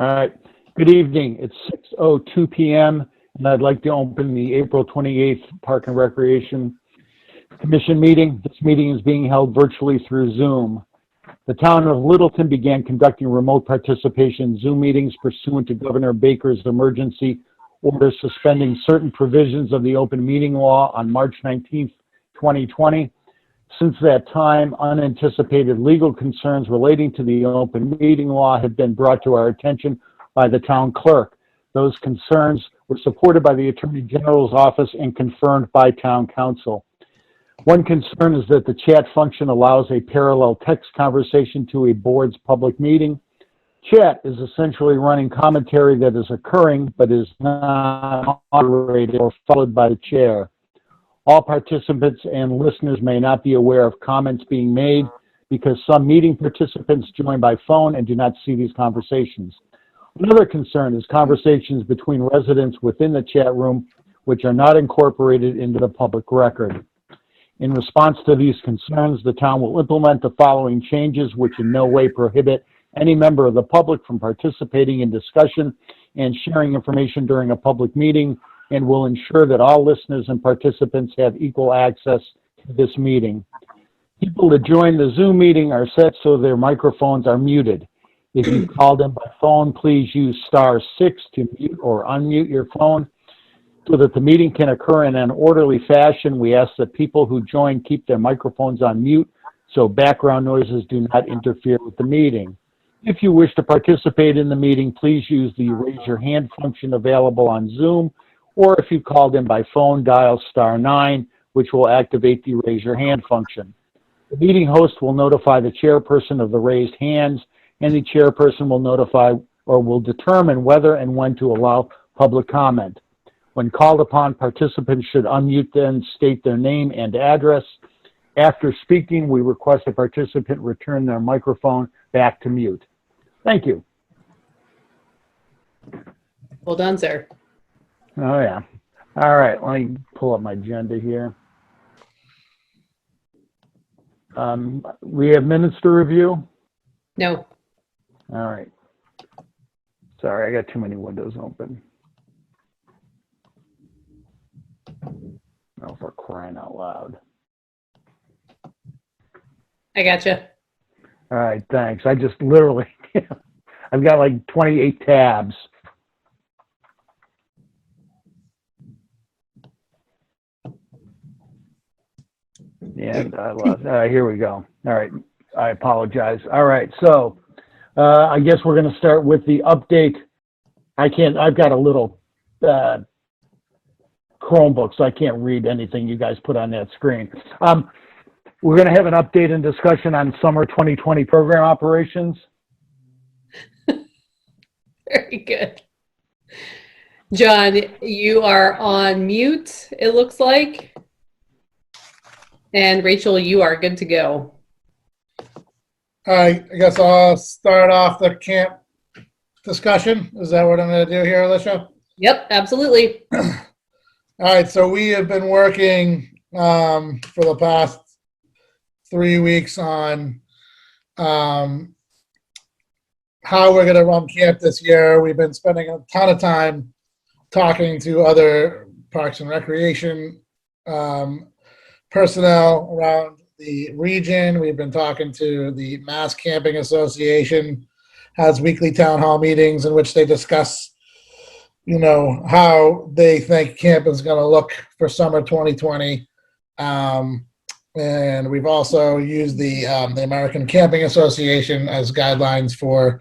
All right. Good evening. It's 6:02 p.m. and I'd like to open the April 28th Park and Recreation Commission meeting. This meeting is being held virtually through Zoom. The town of Littleton began conducting remote participation Zoom meetings pursuant to Governor Baker's emergency order suspending certain provisions of the open meeting law on March 19th, 2020. Since that time, unanticipated legal concerns relating to the open meeting law have been brought to our attention by the town clerk. Those concerns were supported by the Attorney General's office and confirmed by town council. One concern is that the chat function allows a parallel text conversation to a board's public meeting. Chat is essentially running commentary that is occurring but is not moderated or followed by the chair. All participants and listeners may not be aware of comments being made because some meeting participants join by phone and do not see these conversations. Another concern is conversations between residents within the chat room, which are not incorporated into the public record. In response to these concerns, the town will implement the following changes, which in no way prohibit any member of the public from participating in discussion and sharing information during a public meeting, and will ensure that all listeners and participants have equal access to this meeting. People that join the Zoom meeting are set so their microphones are muted. If you called in by phone, please use *6 to mute or unmute your phone. So that the meeting can occur in an orderly fashion, we ask that people who join keep their microphones on mute so background noises do not interfere with the meeting. If you wish to participate in the meeting, please use the raise your hand function available on Zoom, or if you called in by phone, dial *9, which will activate the raise your hand function. The meeting host will notify the chairperson of the raised hands, and the chairperson will notify or will determine whether and when to allow public comment. When called upon, participants should unmute then state their name and address. After speaking, we request a participant return their microphone back to mute. Thank you. Well done, sir. Oh, yeah. All right, let me pull up my agenda here. We have minutes to review? No. All right. Sorry, I got too many windows open. Oh, for crying out loud. I gotcha. All right, thanks. I just literally, I've got like 28 tabs. And I lost. Here we go. All right. I apologize. All right. So I guess we're going to start with the update. I've got a little Chromebook, so I can't read anything you guys put on that screen. We're going to have an update and discussion on summer 2020 program operations. Very good. John, you are on mute, it looks like. And Rachel, you are good to go. All right, I guess I'll start off the camp discussion. Is that what I'm going to do here, Alicia? Yep, absolutely. All right, so we have been working for the past 3 weeks on how we're going to run camp this year. We've been spending a ton of time talking to other Parks and Recreation personnel around the region. We've been talking to the Mass Camping Association, has weekly town hall meetings in which they discuss, how they think camp is going to look for summer 2020. And we've also used the American Camping Association as guidelines for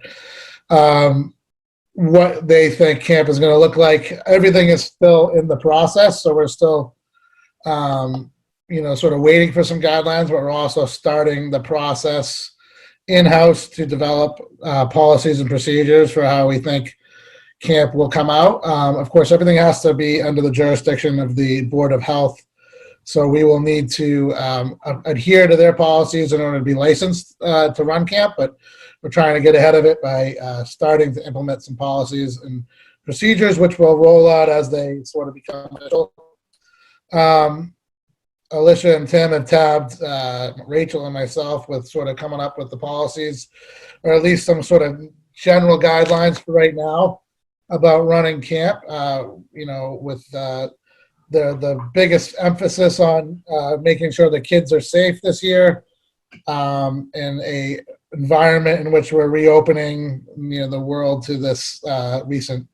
what they think camp is going to look like. Everything is still in the process, so we're still sort of waiting for some guidelines, but we're also starting the process in-house to develop policies and procedures for how we think camp will come out. Of course, everything has to be under the jurisdiction of the Board of Health, so we will need to adhere to their policies in order to be licensed to run camp, but we're trying to get ahead of it by starting to implement some policies and procedures, which will roll out as they sort of become official. Alicia and Tim have tabbed Rachel and myself with sort of coming up with the policies, or at least some sort of general guidelines for right now about running camp. With the biggest emphasis on making sure the kids are safe this year, in a environment in which we're reopening, the world to this recent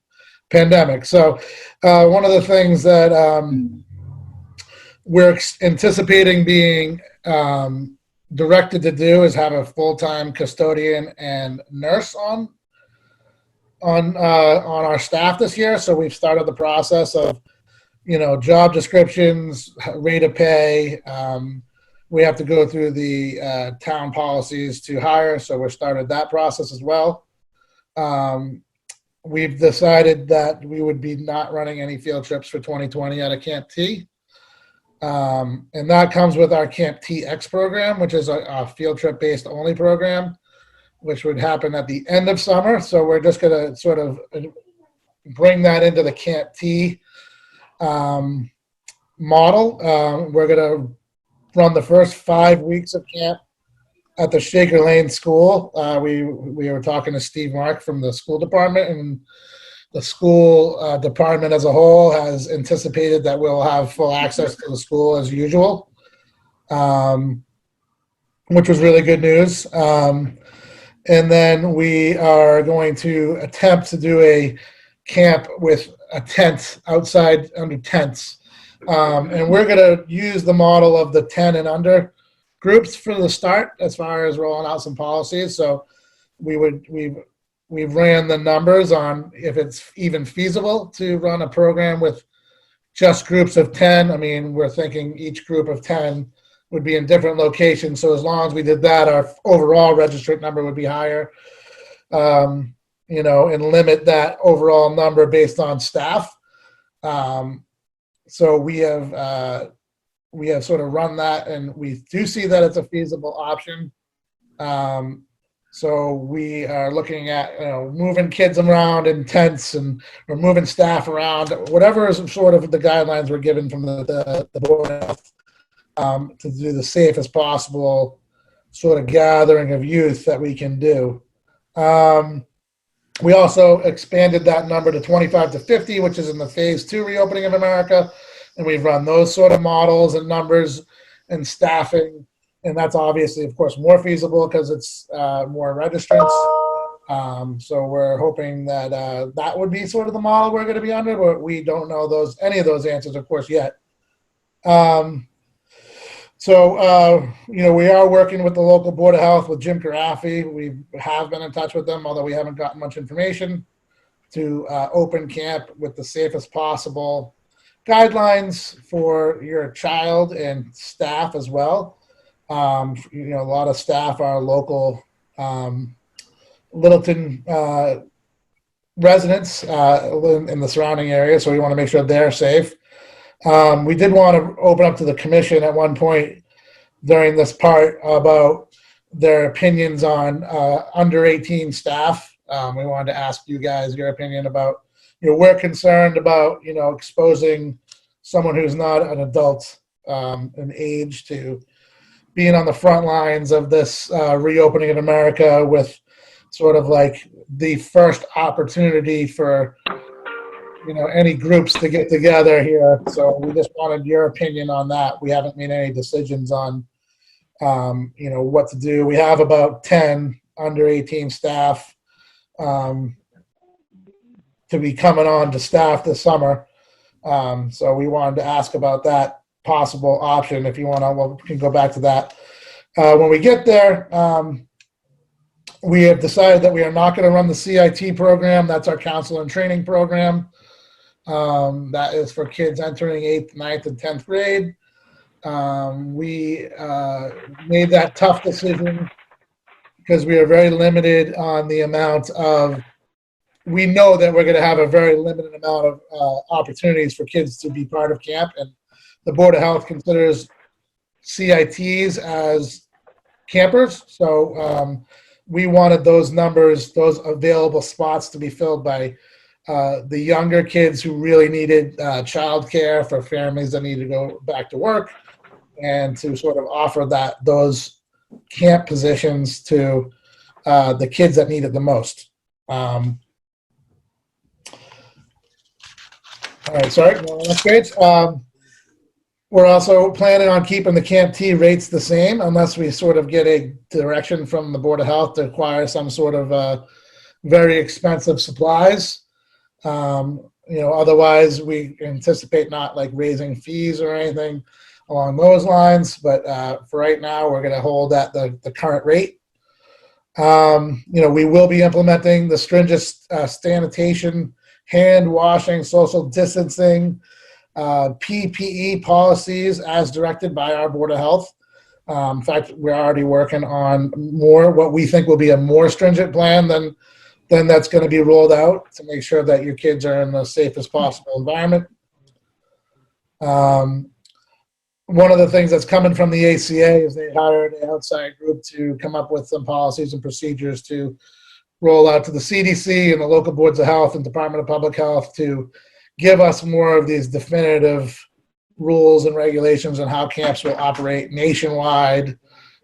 pandemic. So one of the things that we're anticipating being directed to do is have a full-time custodian and nurse on our staff this year. So we've started the process of, job descriptions, rate of pay. We have to go through the town policies to hire, so we've started that process as well. We've decided that we would be not running any field trips for 2020 out of Camp T. And that comes with our Camp TX program, which is a field trip based only program, which would happen at the end of summer. So we're just going to sort of bring that into the Camp T model. We're going to run the first 5 weeks of camp at the Shaker Lane School. We were talking to Steve Mark from the school department, and the school department as a whole has anticipated that we'll have full access to the school as usual, which was really good news. And then we are going to attempt to do a camp with a tent outside under tents. And we're going to use the model of the 10 and under groups for the start as far as rolling out some policies. So we've ran the numbers on if it's even feasible to run a program with just groups of 10. I mean, we're thinking each group of 10 would be in different locations. So as long as we did that, our overall registrant number would be higher, and limit that overall number based on staff. So we have sort of run that, and we do see that it's a feasible option. So we are looking at moving kids around in tents or moving staff around, whatever is sort of the guidelines we're given from the board of health, to do the safest possible sort of gathering of youth that we can do. We also expanded that number to 25 to 50, which is in the phase 2 reopening of America. And we've run those sort of models and numbers and staffing. And that's obviously, of course, more feasible because it's more registrants. So we're hoping that that would be sort of the model we're going to be under, but we don't know any of those answers, of course, yet. We are working with the local Board of Health with Jim Carafi. We have been in touch with them, although we haven't gotten much information, to open camp with the safest possible guidelines for your child and staff as well. A lot of staff are local Littleton residents in the surrounding area, so we want to make sure they're safe. We did want to open up to the commission at one point during this part about their opinions on under 18 staff. We wanted to ask you guys your opinion about, we're concerned about, exposing someone who's not an adult in age to being on the front lines of this reopening in America with sort of like the first opportunity for any groups to get together here. So we just wanted your opinion on that. We haven't made any decisions on, what to do. We have about 10 under 18 staff to be coming on to staff this summer. So we wanted to ask about that possible option. If you want to, we can go back to that. When we get there, we have decided that we are not going to run the CIT program. That's our counsel and training program. That is for kids entering 8th, 9th, and 10th grade. We made that tough decision because we are very limited on the amount of, we know that we're going to have a very limited amount of opportunities for kids to be part of camp. And the Board of Health considers CITs as campers. So we wanted those numbers, those available spots to be filled by the younger kids who really needed childcare for families that need to go back to work, and to sort of offer those camp positions to the kids that need it the most. All right, sorry, go on to the next page. We're also planning on keeping the Camp T rates the same unless we sort of get a direction from the Board of Health to acquire some sort of very expensive supplies. Otherwise we anticipate not like raising fees or anything along those lines. But for right now, we're going to hold at the current rate. We will be implementing the stringent sanitation, hand washing, social distancing, PPE policies as directed by our Board of Health. In fact, we're already working on what we think will be a more stringent plan than that's going to be rolled out to make sure that your kids are in the safest possible environment. One of the things that's coming from the ACA is they hired an outside group to come up with some policies and procedures to roll out to the CDC and the local boards of health and Department of Public Health to give us more of these definitive rules and regulations on how camps will operate nationwide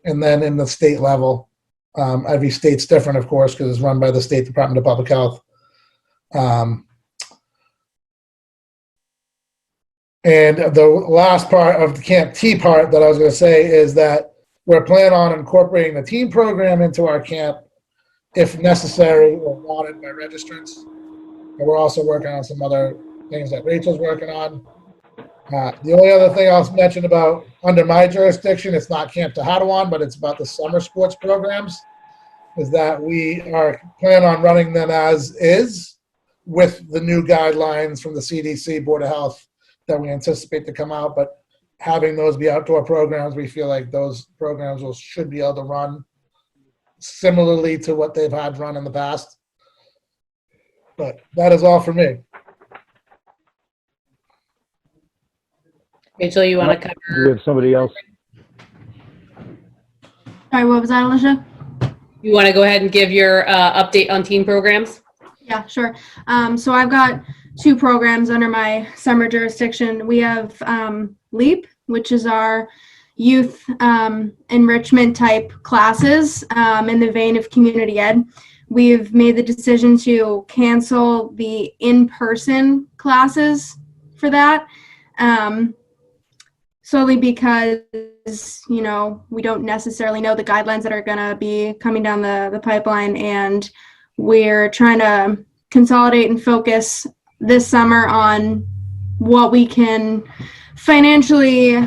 and then in the state level. Every state's different, of course, because it's run by the State Department of Public Health. And the last part of the Camp T part that I was going to say is that we're planning on incorporating the teen program into our camp if necessary or wanted by registrants. And we're also working on some other things that Rachel's working on. The only other thing I'll mention about under my jurisdiction, it's not Camp Tehadawon, but it's about the summer sports programs, is that we are planning on running them as is with the new guidelines from the CDC, Board of Health, that we anticipate to come out. But having those be outdoor programs, we feel like those programs should be able to run similarly to what they've had run in the past. But that is all for me. Rachel, you want to Do we cover? have somebody else? Sorry, what was that, Alicia? You want to go ahead and give your update on teen programs? Yeah, sure. So I've got 2 programs under my summer jurisdiction. We have LEAP, which is our youth enrichment type classes in the vein of community ed. We've made the decision to cancel the in-person classes for that. Solely because, we don't necessarily know the guidelines that are going to be coming down the pipeline, and we're trying to consolidate and focus this summer on what we can financially,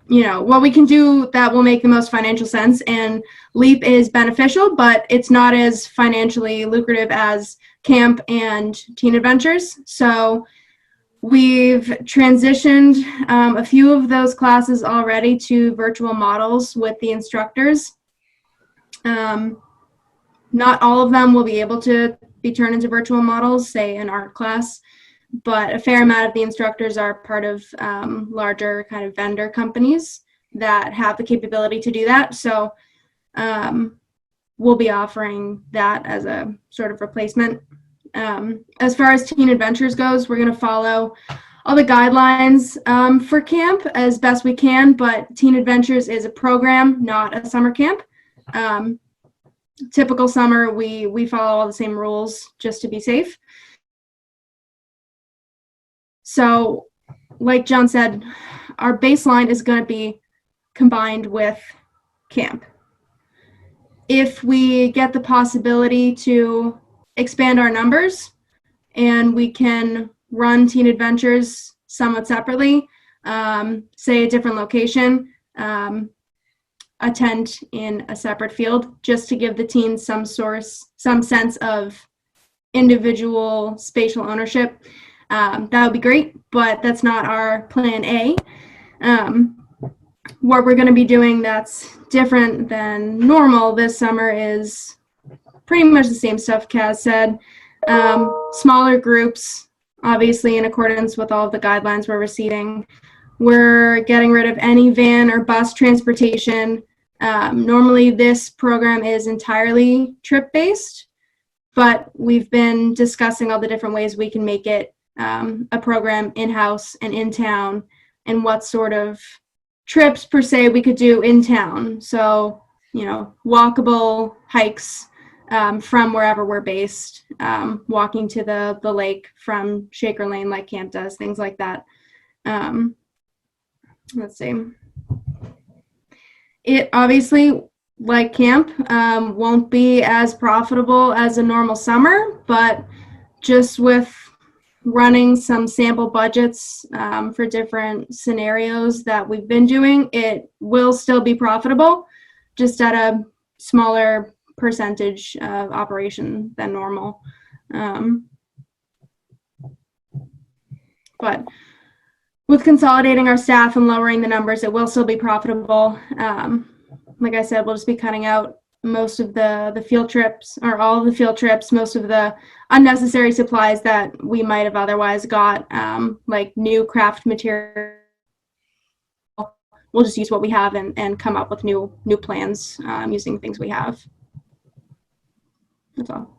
what we can do that will make the most financial sense. And LEAP is beneficial, but it's not as financially lucrative as camp and teen adventures. So we've transitioned a few of those classes already to virtual models with the instructors. Not all of them will be able to be turned into virtual models, say an art class, but a fair amount of the instructors are part of larger kind of vendor companies that have the capability to do that. So we'll be offering that as a sort of replacement. As far as Teen Adventures goes, we're going to follow all the guidelines for camp as best we can, but Teen Adventures is a program, not a summer camp. Typical summer, we follow all the same rules just to be safe. So, like John said, our baseline is going to be combined with camp. If we get the possibility to expand our numbers and we can run Teen Adventures somewhat separately, say a different location, attend in a separate field, just to give the teens some sense of individual spatial ownership, that would be great, but that's not our plan A. What we're going to be doing that's different than normal this summer is pretty much the same stuff Kaz said. Smaller groups, obviously in accordance with all of the guidelines we're receiving. We're getting rid of any van or bus transportation. Normally this program is entirely trip-based, but we've been discussing all the different ways we can make it a program in-house and in town, and what sort of trips per se we could do in town. So, walkable hikes, from wherever we're based, walking to the lake from Shaker Lane like camp does, things like that. Let's see. It obviously, like camp, won't be as profitable as a normal summer, but just with running some sample budgets for different scenarios that we've been doing, it will still be profitable, just at a smaller percentage of operation than normal. But with consolidating our staff and lowering the numbers, it will still be profitable. Like I said, we'll just be cutting out most of the field trips, or all of the field trips, most of the unnecessary supplies that we might have otherwise got, like new craft material. We'll just use what we have and come up with new plans using things we have. That's all.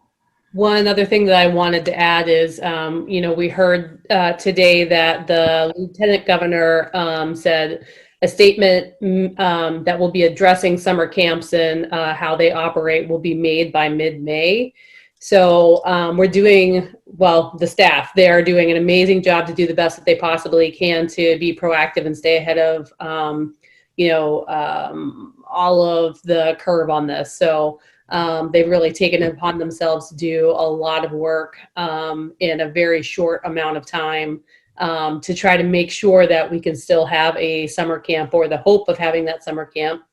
One other thing that I wanted to add is, we heard today that the Lieutenant Governor said a statement that will be addressing summer camps and how they operate will be made by mid-May. So we're doing, the staff, they are doing an amazing job to do the best that they possibly can to be proactive and stay ahead of, all of the curve on this. So they've really taken it upon themselves to do a lot of work in a very short amount of time to try to make sure that we can still have a summer camp, or the hope of having that summer camp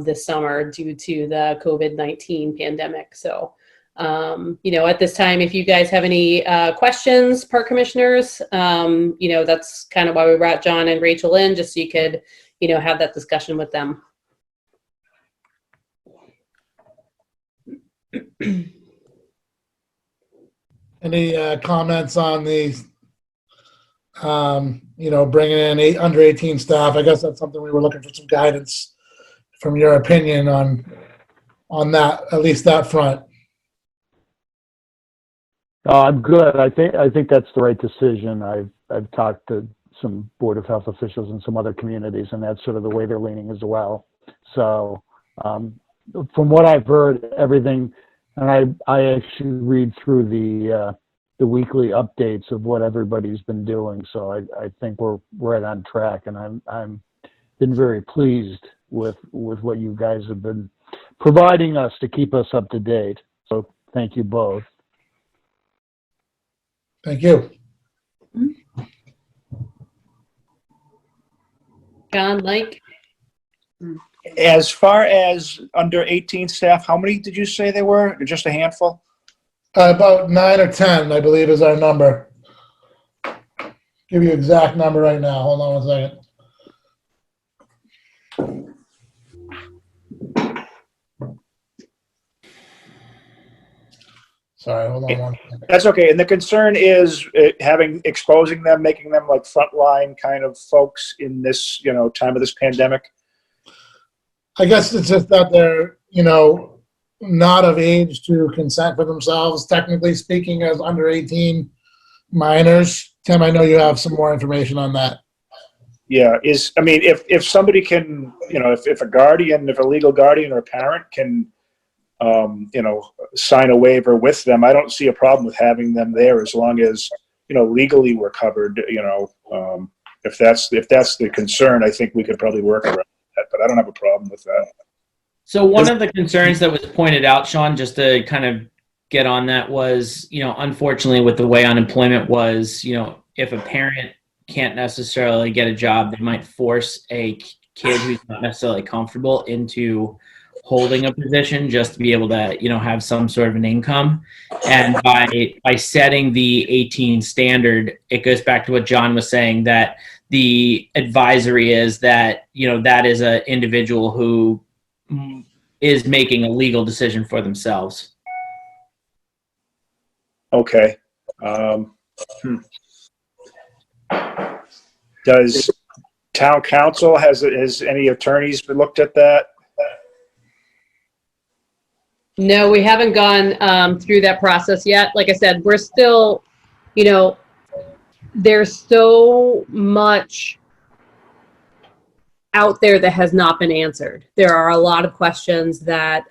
this summer due to the COVID-19 pandemic. So, at this time, if you guys have any questions, park commissioners, that's kind of why we brought John and Rachel in, just so you could, have that discussion with them. Any comments on the, bringing in under 18 staff? I guess that's something we were looking for some guidance from your opinion on that, at least that front. I'm good. I think that's the right decision. I've talked to some Board of Health officials in some other communities, and that's sort of the way they're leaning as well. So from what I've heard, everything, and I actually read through the weekly updates of what everybody's been doing. So I think we're right on track, and I'm been very pleased with what you guys have been providing us to keep us up to date. So thank you both. Thank you. John, Mike? As far as under 18 staff, how many did you say there were? Just a handful? About 9 or 10, I believe, is our number. Give you exact number right now. Hold on 1 second. Sorry, hold on 1 second. That's okay. And the concern is exposing them, making them like frontline kind of folks in this, time of this pandemic. I guess it's just that they're, not of age to consent for themselves, technically speaking, as under 18 minors. Tim, I know you have some more information on that. Yeah, if somebody can, if a guardian, if a legal guardian or a parent can, sign a waiver with them, I don't see a problem with having them there, as long as, legally we're covered. If that's the concern, I think we could probably work around that, but I don't have a problem with that. So one of the concerns that was pointed out, Sean, just to kind of get on that, was, unfortunately, with the way unemployment was, if a parent can't necessarily get a job, they might force a kid who's not necessarily comfortable into holding a position just to be able to, have some sort of an income. And by setting the 18 standard, it goes back to what John was saying, that the advisory is that, that is an individual who is making a legal decision for themselves. Okay. Does town council, has any attorneys looked at that? No, we haven't gone through that process yet. Like I said, we're still, there's so much out there that has not been answered. There are a lot of questions that,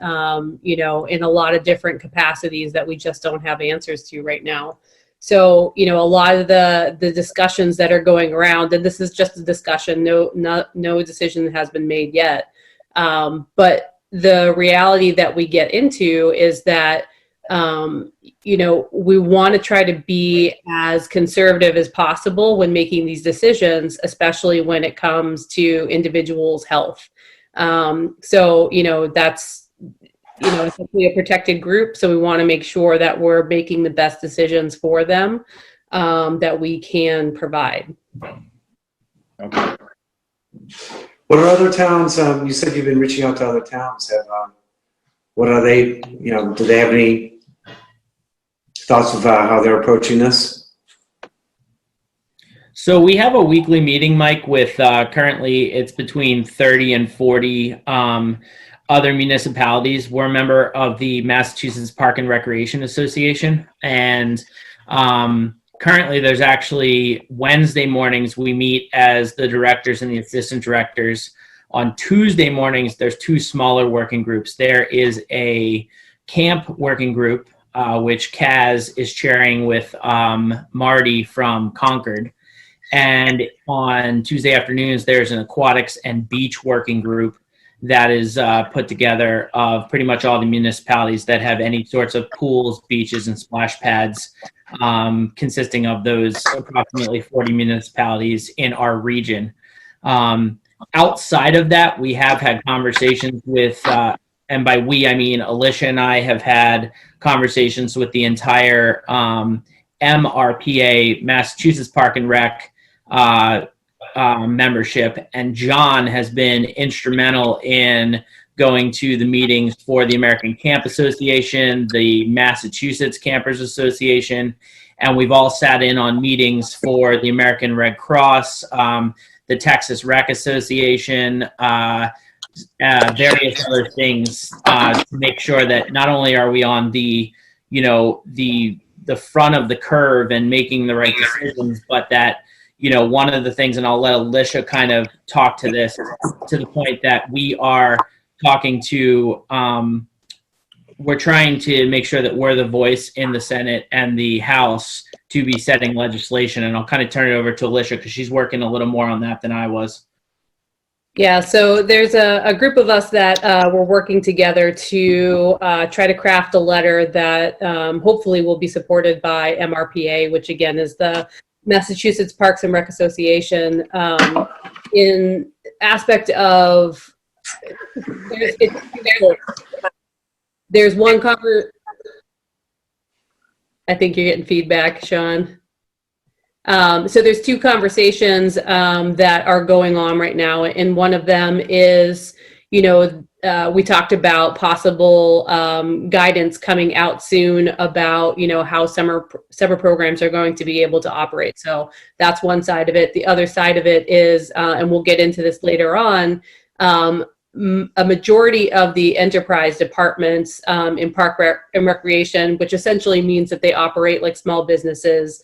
you know, in a lot of different capacities that we just don't have answers to right now. So, you know, a lot of the discussions that are going around, and this is just a discussion, no decision has been made yet. But the reality that we get into is that, you know, we want to try to be as conservative as possible when making these decisions, especially when it comes to individuals' health. So, you know, that's, you know, essentially a protected group. So we want to make sure that we're making the best decisions for them that we can provide. Okay. What are other towns? You said you've been reaching out to other towns. What are they? You know, do they have any thoughts of how they're approaching this? So we have a weekly meeting, Mike, with currently it's between 30 and 40 other municipalities. We're a member of the Massachusetts Park and Recreation Association, and currently there's actually Wednesday mornings we meet as the directors and the assistant directors. On Tuesday mornings, there's two smaller working groups. There is a camp working group, which Kaz is chairing with Marty from Concord. And on Tuesday afternoons, there's an aquatics and beach working group that is put together of pretty much all the municipalities that have any sorts of pools, beaches, and splash pads, consisting of those approximately 40 municipalities in our region. Outside of that, we have had conversations with, and by we, I mean Alicia and I have had conversations with the entire MRPA, Massachusetts Park and Rec membership, and John has been instrumental in going to the meetings for the American Camp Association, the Massachusetts Campers Association, and we've all sat in on meetings for the American Red Cross, the Texas Rec Association, various other things to make sure that not only are we on the, you know, the front of the curve and making the right decisions, but that, you know, one of the things, and I'll let Alicia kind of talk to this, to the point that we are talking to, we're trying to make sure that we're the voice in the Senate and the House to be setting legislation. And I'll kind of turn it over to Alicia because she's working a little more on that than I was. Yeah, so there's a group of us that we're working together to try to craft a letter that hopefully will be supported by MRPA, which again is the Massachusetts Parks and Rec Association, in aspect of there's one I think you're getting feedback, Sean. So there's two conversations that are going on right now, and one of them is, you know, we talked about possible guidance coming out soon about, you know, how summer programs are going to be able to operate. So that's one side of it. The other side of it is, and we'll get into this later on, a majority of the enterprise departments in Park and Recreation, which essentially means that they operate like small businesses,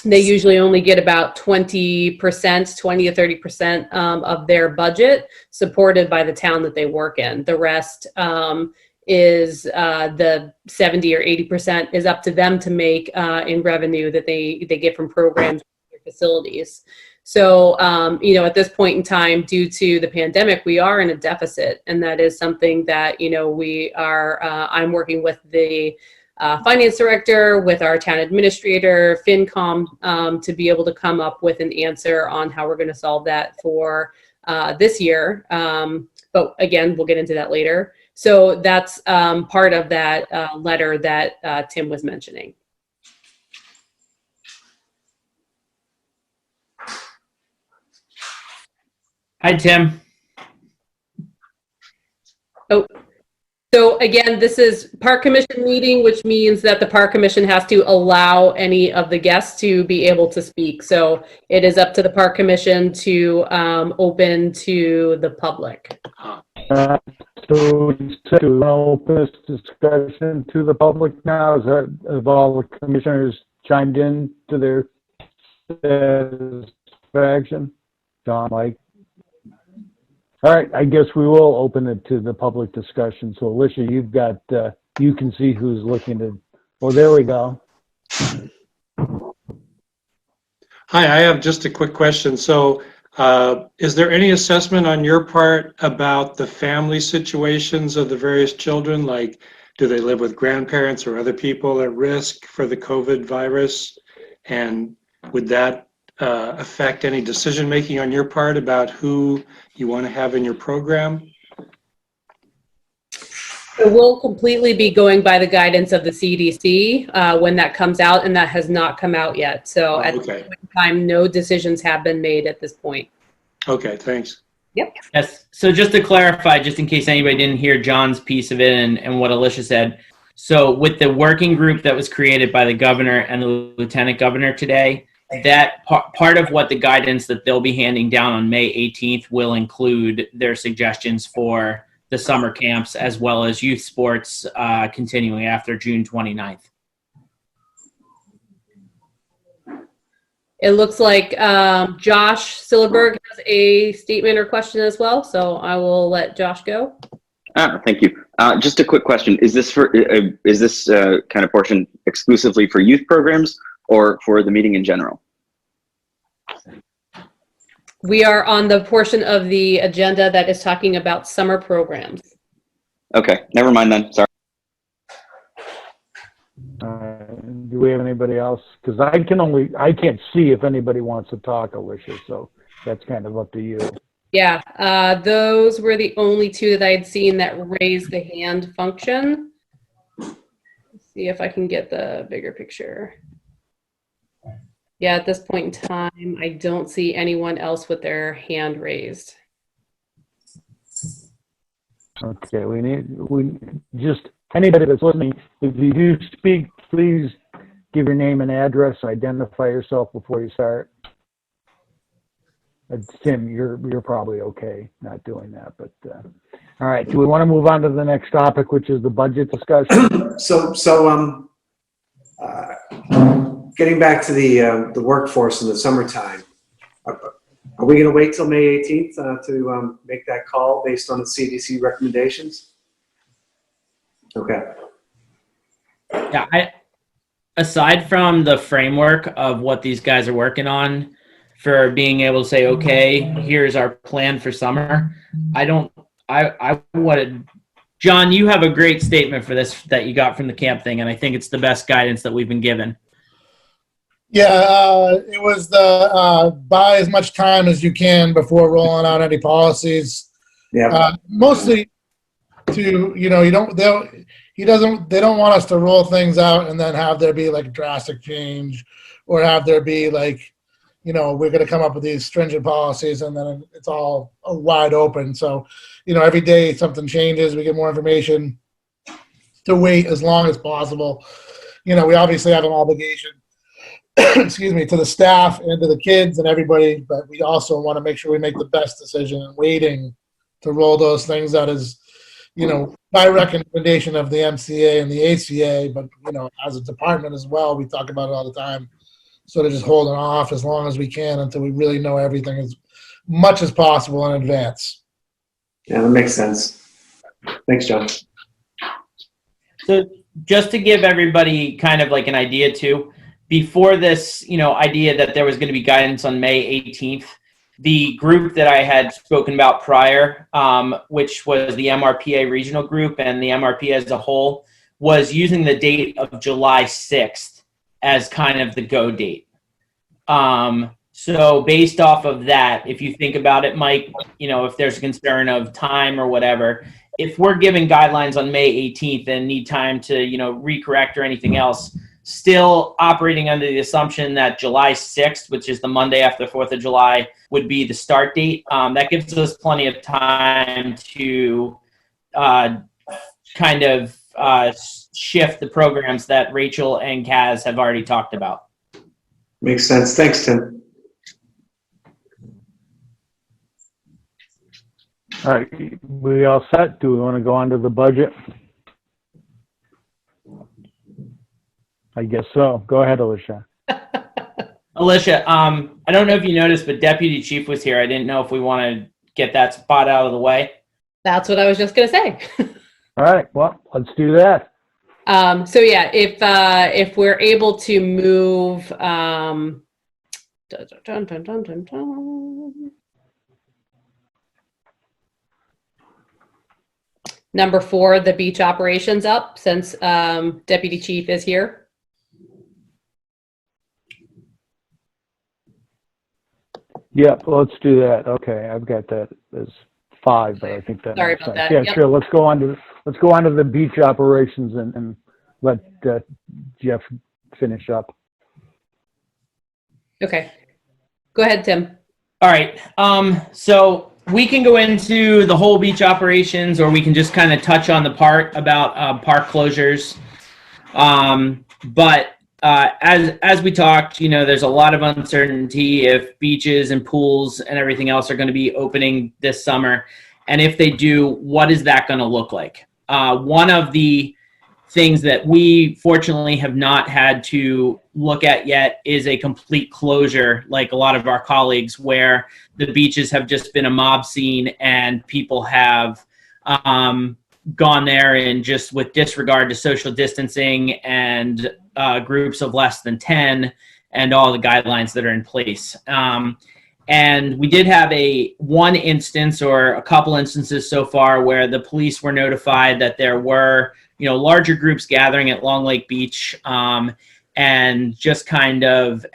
they usually only get about 20% to 30% of their budget supported by the town that they work in. The rest is the 70 or 80% is up to them to make in revenue that they get from programs and facilities. So, you know, at this point in time, due to the pandemic, we are in a deficit, and that is something that, you know, we are, I'm working with the finance director, with our town administrator, FinCom, to be able to come up with an answer on how we're going to solve that for this year. But again, we'll get into that later. So that's part of that letter that Tim was mentioning. Hi, Tim. Oh. So again, this is Park Commission meeting, which means that the Park Commission has to allow any of the guests to be able to speak. So it is up to the Park Commission to open to the public. So to open this discussion to the public now, is that, have all the commissioners chimed in to their satisfaction? John, Mike? All right, I guess we will open it to the public discussion. So Alicia, you've got, you can see who's looking to, oh, there we go. Hi, I have just a quick question. So, is there any assessment on your part about the family situations of the various children? Like, do they live with grandparents or other people at risk for the COVID virus? And would that affect any decision-making on your part about who you want to have in your program? So we'll completely be going by the guidance of the CDC when that comes out, and that has not come out yet. So at this Okay, point in time, no decisions have been made at this point. okay, thanks. Yep. Yes. So just to clarify, just in case anybody didn't hear John's piece of it and what Alicia said. So with the working group that was created by the governor and the lieutenant governor today, that part of what the guidance that they'll be handing down on May 18th will include their suggestions for the summer camps as well as youth sports continuing after June 29th. It looks like Josh Silverberg has a statement or question as well. So I will let Josh go. Thank you. Just a quick question: is this kind of portion exclusively for youth programs or for the meeting in general? We are on the portion of the agenda that is talking about summer programs. Okay, never mind then. Sorry. Do we have anybody else? Because I can't see if anybody wants to talk, Alicia, so that's kind of up to you. Yeah, those were the only two that I had seen that raised the hand function. Let's see if I can get the bigger picture. Yeah, at this point in time, I don't see anyone else with their hand raised. Okay, we just, anybody that's listening, if you do speak, please give your name and address, identify yourself before you start. Tim, you're probably okay not doing that, but all right. Do we want to move on to the next topic, which is the budget discussion? Getting back to the workforce in the summertime, are we going to wait till May 18th to make that call based on the CDC recommendations? Okay. Yeah, aside from the framework of what these guys are working on for being able to say, okay, here's our plan for summer, I wanted, John, you have a great statement for this that you got from the camp thing, and I think it's the best guidance that we've been given. Yeah, it was the buy as much time as you can before rolling out any policies. Yeah. Mostly to, they don't want us to roll things out and then have there be like drastic change, or have there be like, we're going to come up with these stringent policies and then it's all wide open. So, every day something changes, we get more information, to wait as long as possible. We obviously have an obligation excuse me, to the staff and to the kids and everybody, but we also want to make sure we make the best decision, and waiting to roll those things out is, by recommendation of the MCA and the ACA, but, as a department as well, we talk about it all the time. Sort of just holding off as long as we can until we really know everything as much as possible in advance. Yeah, that makes sense. Thanks, John. So just to give everybody kind of like an idea too, before this, idea that there was going to be guidance on May 18th, the group that I had spoken about prior, which was the MRPA regional group and the MRPA as a whole, was using the date of July 6th as kind of the go date. So based off of that, if you think about it, Mike, if there's a concern of time or whatever, if we're giving guidelines on May 18th and need time to, recorrect or anything else, still operating under the assumption that July 6th, which is the Monday after the 4th of July, would be the start date. That gives us plenty of time to kind of shift the programs that Rachel and Kaz have already talked about. Makes sense. Thanks, Tim. All right, we all set? Do we want to go on to the budget? I guess so. Go ahead, Alicia. Alicia, I don't know if you noticed, but Deputy Chief was here. I didn't know if we want to get that spot out of the way? That's what I was just gonna say. All right, well, let's do that. So yeah, if we're able to move, dun, dun, dun, dun, dun. Number 4, the beach operations up, since Deputy Chief is here. Yep, let's do that. Okay, I've got that as 5, but I think that Sorry makes about sense. that. Yeah, Yep. sure. Let's go on to the beach operations and let Jeff finish up. Okay. Go ahead, Tim. All right. So we can go into the whole beach operations, or we can just kind of touch on the part about park closures. But as we talked, there's a lot of uncertainty if beaches and pools and everything else are going to be opening this summer. And if they do, what is that going to look like? One of the things that we fortunately have not had to look at yet is a complete closure, like a lot of our colleagues, where the beaches have just been a mob scene and people have gone there and just with disregard to social distancing and groups of less than 10 and all the guidelines that are in place. And we did have one instance or a couple instances so far where the police were notified that there were larger groups gathering at Long Lake Beach, and just kind of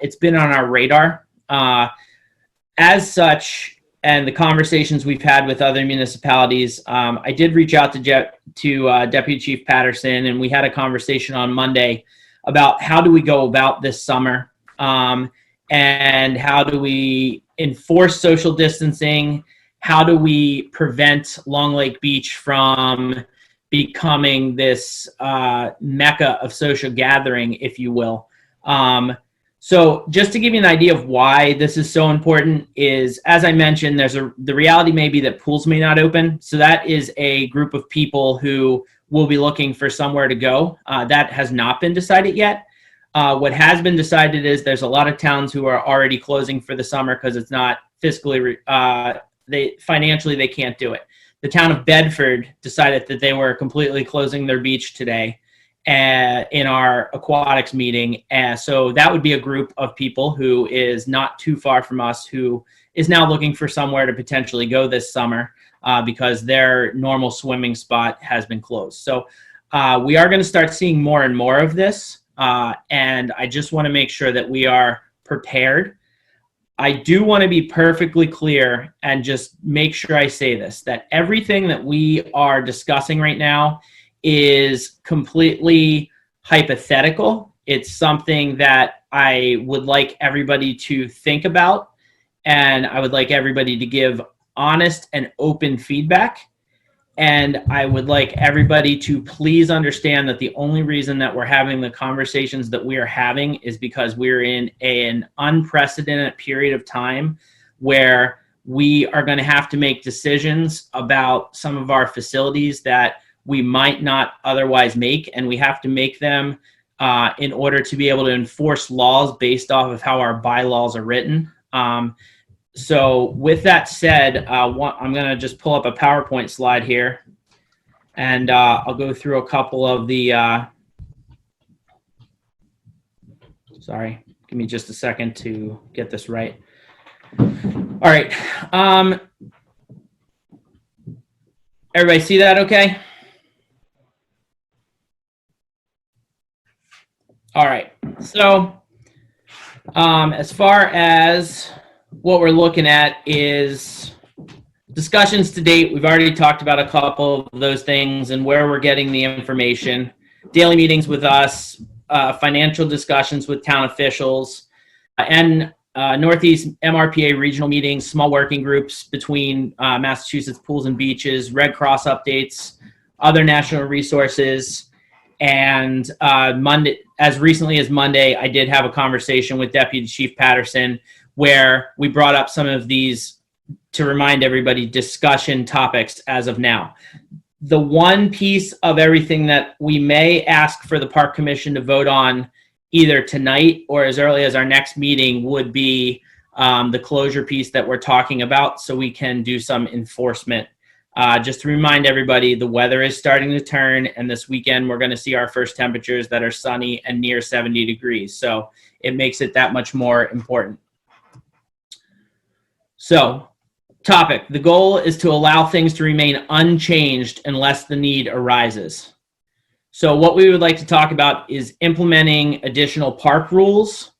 it's been on our radar. As such, and the conversations we've had with other municipalities, I did reach out to Deputy Chief Patterson, and we had a conversation on Monday about how do we go about this summer, and how do we enforce social distancing? How do we prevent Long Lake Beach from becoming this mecca of social gathering, if you will? So just to give you an idea of why this is so important is, as I mentioned, the reality may be that pools may not open. So that is a group of people who will be looking for somewhere to go. That has not been decided yet. What has been decided is there's a lot of towns who are already closing for the summer because it's not fiscally, financially they can't do it. The town of Bedford decided that they were completely closing their beach today in our aquatics meeting. So that would be a group of people who is not too far from us, who is now looking for somewhere to potentially go this summer because their normal swimming spot has been closed. So we are going to start seeing more and more of this. And I just want to make sure that we are prepared. I do want to be perfectly clear and just make sure I say this, that everything that we are discussing right now is completely hypothetical. It's something that I would like everybody to think about, and I would like everybody to give honest and open feedback. And I would like everybody to please understand that the only reason that we're having the conversations that we are having is because we're in an unprecedented period of time where we are going to have to make decisions about some of our facilities that we might not otherwise make, and we have to make them in order to be able to enforce laws based off of how our bylaws are written. So with that said, I'm going to just pull up a PowerPoint slide here, and I'll go through a couple of the, sorry, give me just a second to get this right. All right. Everybody see that okay? All right. So as far as what we're looking at is discussions to date. We've already talked about a couple of those things and where we're getting the information. Daily meetings with us, financial discussions with town officials, and Northeast MRPA regional meetings, small working groups between Massachusetts Pools and Beaches, Red Cross updates, other national resources. And Monday, as recently as Monday, I did have a conversation with Deputy Chief Patterson where we brought up some of these, to remind everybody, discussion topics as of now. The one piece of everything that we may ask for the Park Commission to vote on either tonight or as early as our next meeting would be the closure piece that we're talking about so we can do some enforcement. Just to remind everybody, the weather is starting to turn, and this weekend we're going to see our first temperatures that are sunny and near 70 degrees. So it makes it that much more important. So, topic. The goal is to allow things to remain unchanged unless the need arises. So what we would like to talk about is implementing additional park rules,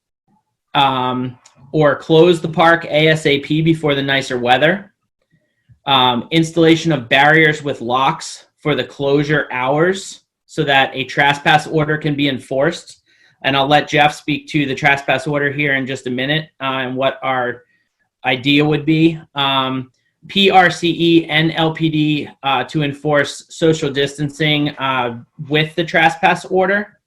or close the park ASAP before the nicer weather. Installation of barriers with locks for the closure hours so that a trespass order can be enforced. And I'll let Jeff speak to the trespass order here in just a minute and what our idea would be. PRCE and LPD to enforce social distancing with the trespass order.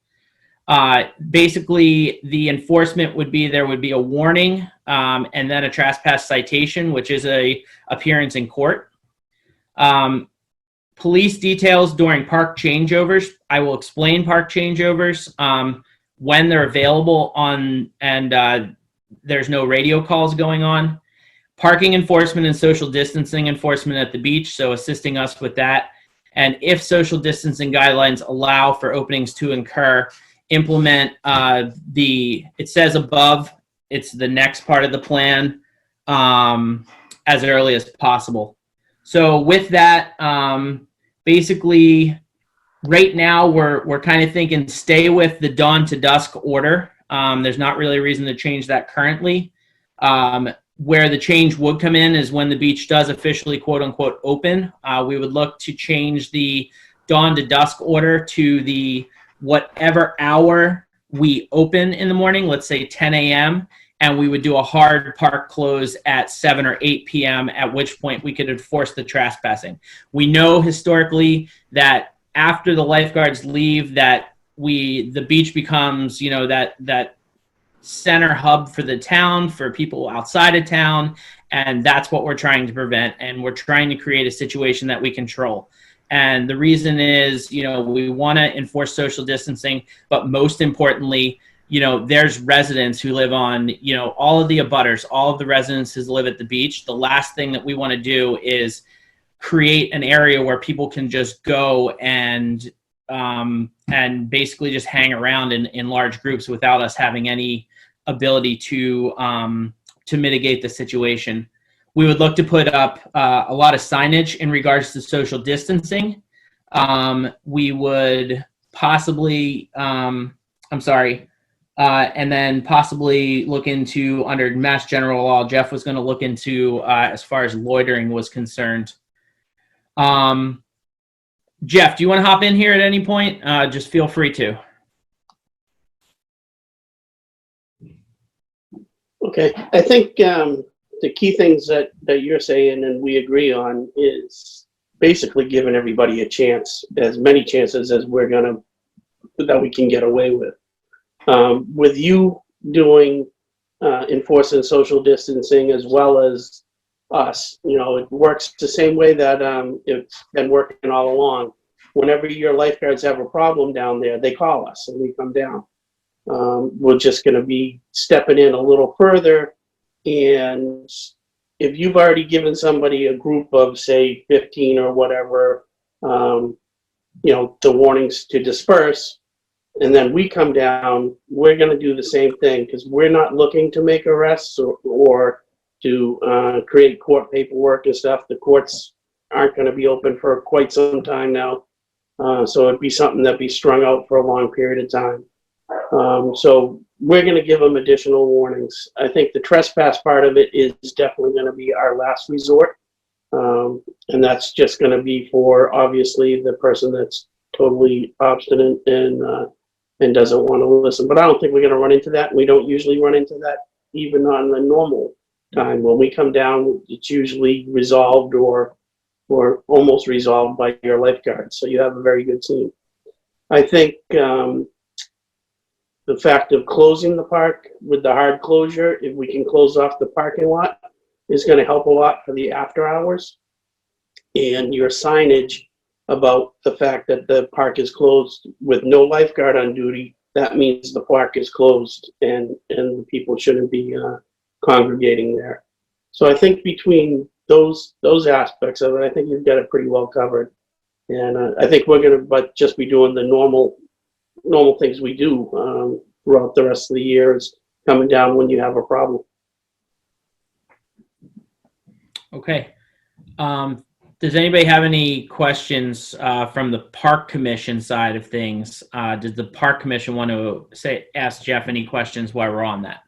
Basically, the enforcement would be there would be a warning and then a trespass citation, which is a appearance in court. Police details during park changeovers. I will explain park changeovers when they're available on and there's no radio calls going on. Parking enforcement and social distancing enforcement at the beach, so assisting us with that. And if social distancing guidelines allow for openings to occur, implement it says above, it's the next part of the plan as early as possible. So with that, basically, right now we're kind of thinking stay with the dawn to dusk order. There's not really a reason to change that currently. Where the change would come in is when the beach does officially quote unquote open. We would look to change the dawn to dusk order to the whatever hour we open in the morning, let's say 10 a.m., and we would do a hard park close at 7 or 8 p.m., at which point we could enforce the trespassing. We know historically that after the lifeguards leave that the beach becomes, that center hub for the town, for people outside of town, and that's what we're trying to prevent, and we're trying to create a situation that we control. And the reason is, we want to enforce social distancing, but most importantly, there's residents who live on, all of the abutters, all of the residences live at the beach. The last thing that we want to do is create an area where people can just go and basically just hang around in large groups without us having any ability to mitigate the situation. We would look to put up a lot of signage in regards to social distancing. We would possibly, and then possibly look into, under Mass General Law, Jeff was going to look into as far as loitering was concerned. Jeff, do you want to hop in here at any point? Just feel free to. Okay, I think the key things that you're saying and we agree on is basically giving everybody a chance, as many chances as that we can get away with. With you doing enforcing social distancing as well as us, it works the same way that it's been working all along. Whenever your lifeguards have a problem down there, they call us and we come down. We're just going to be stepping in a little further, and if you've already given somebody a group of, say, 15 or whatever, the warnings to disperse, and then we come down, we're going to do the same thing, because we're not looking to make arrests or to create court paperwork and stuff. The courts aren't going to be open for quite some time now, so it'd be something that'd be strung out for a long period of time. So we're going to give them additional warnings. I think the trespass part of it is definitely going to be our last resort. And that's just going to be for, obviously, the person that's totally obstinate and doesn't want to listen. But I don't think we're going to run into that. We don't usually run into that even on the normal time. When we come down, it's usually resolved or almost resolved by your lifeguard. So you have a very good team. I think the fact of closing the park with the hard closure, if we can close off the parking lot, is going to help a lot for the after hours. And your signage about the fact that the park is closed with no lifeguard on duty, that means the park is closed and the people shouldn't be congregating there. So I think between those aspects of it, I think you've got it pretty well covered. And I think we're going to just be doing the normal things we do throughout the rest of the year, is coming down when you have a problem. Okay. Does anybody have any questions from the Park Commission side of things? Does the Park Commission want to ask Jeff any questions while we're on that?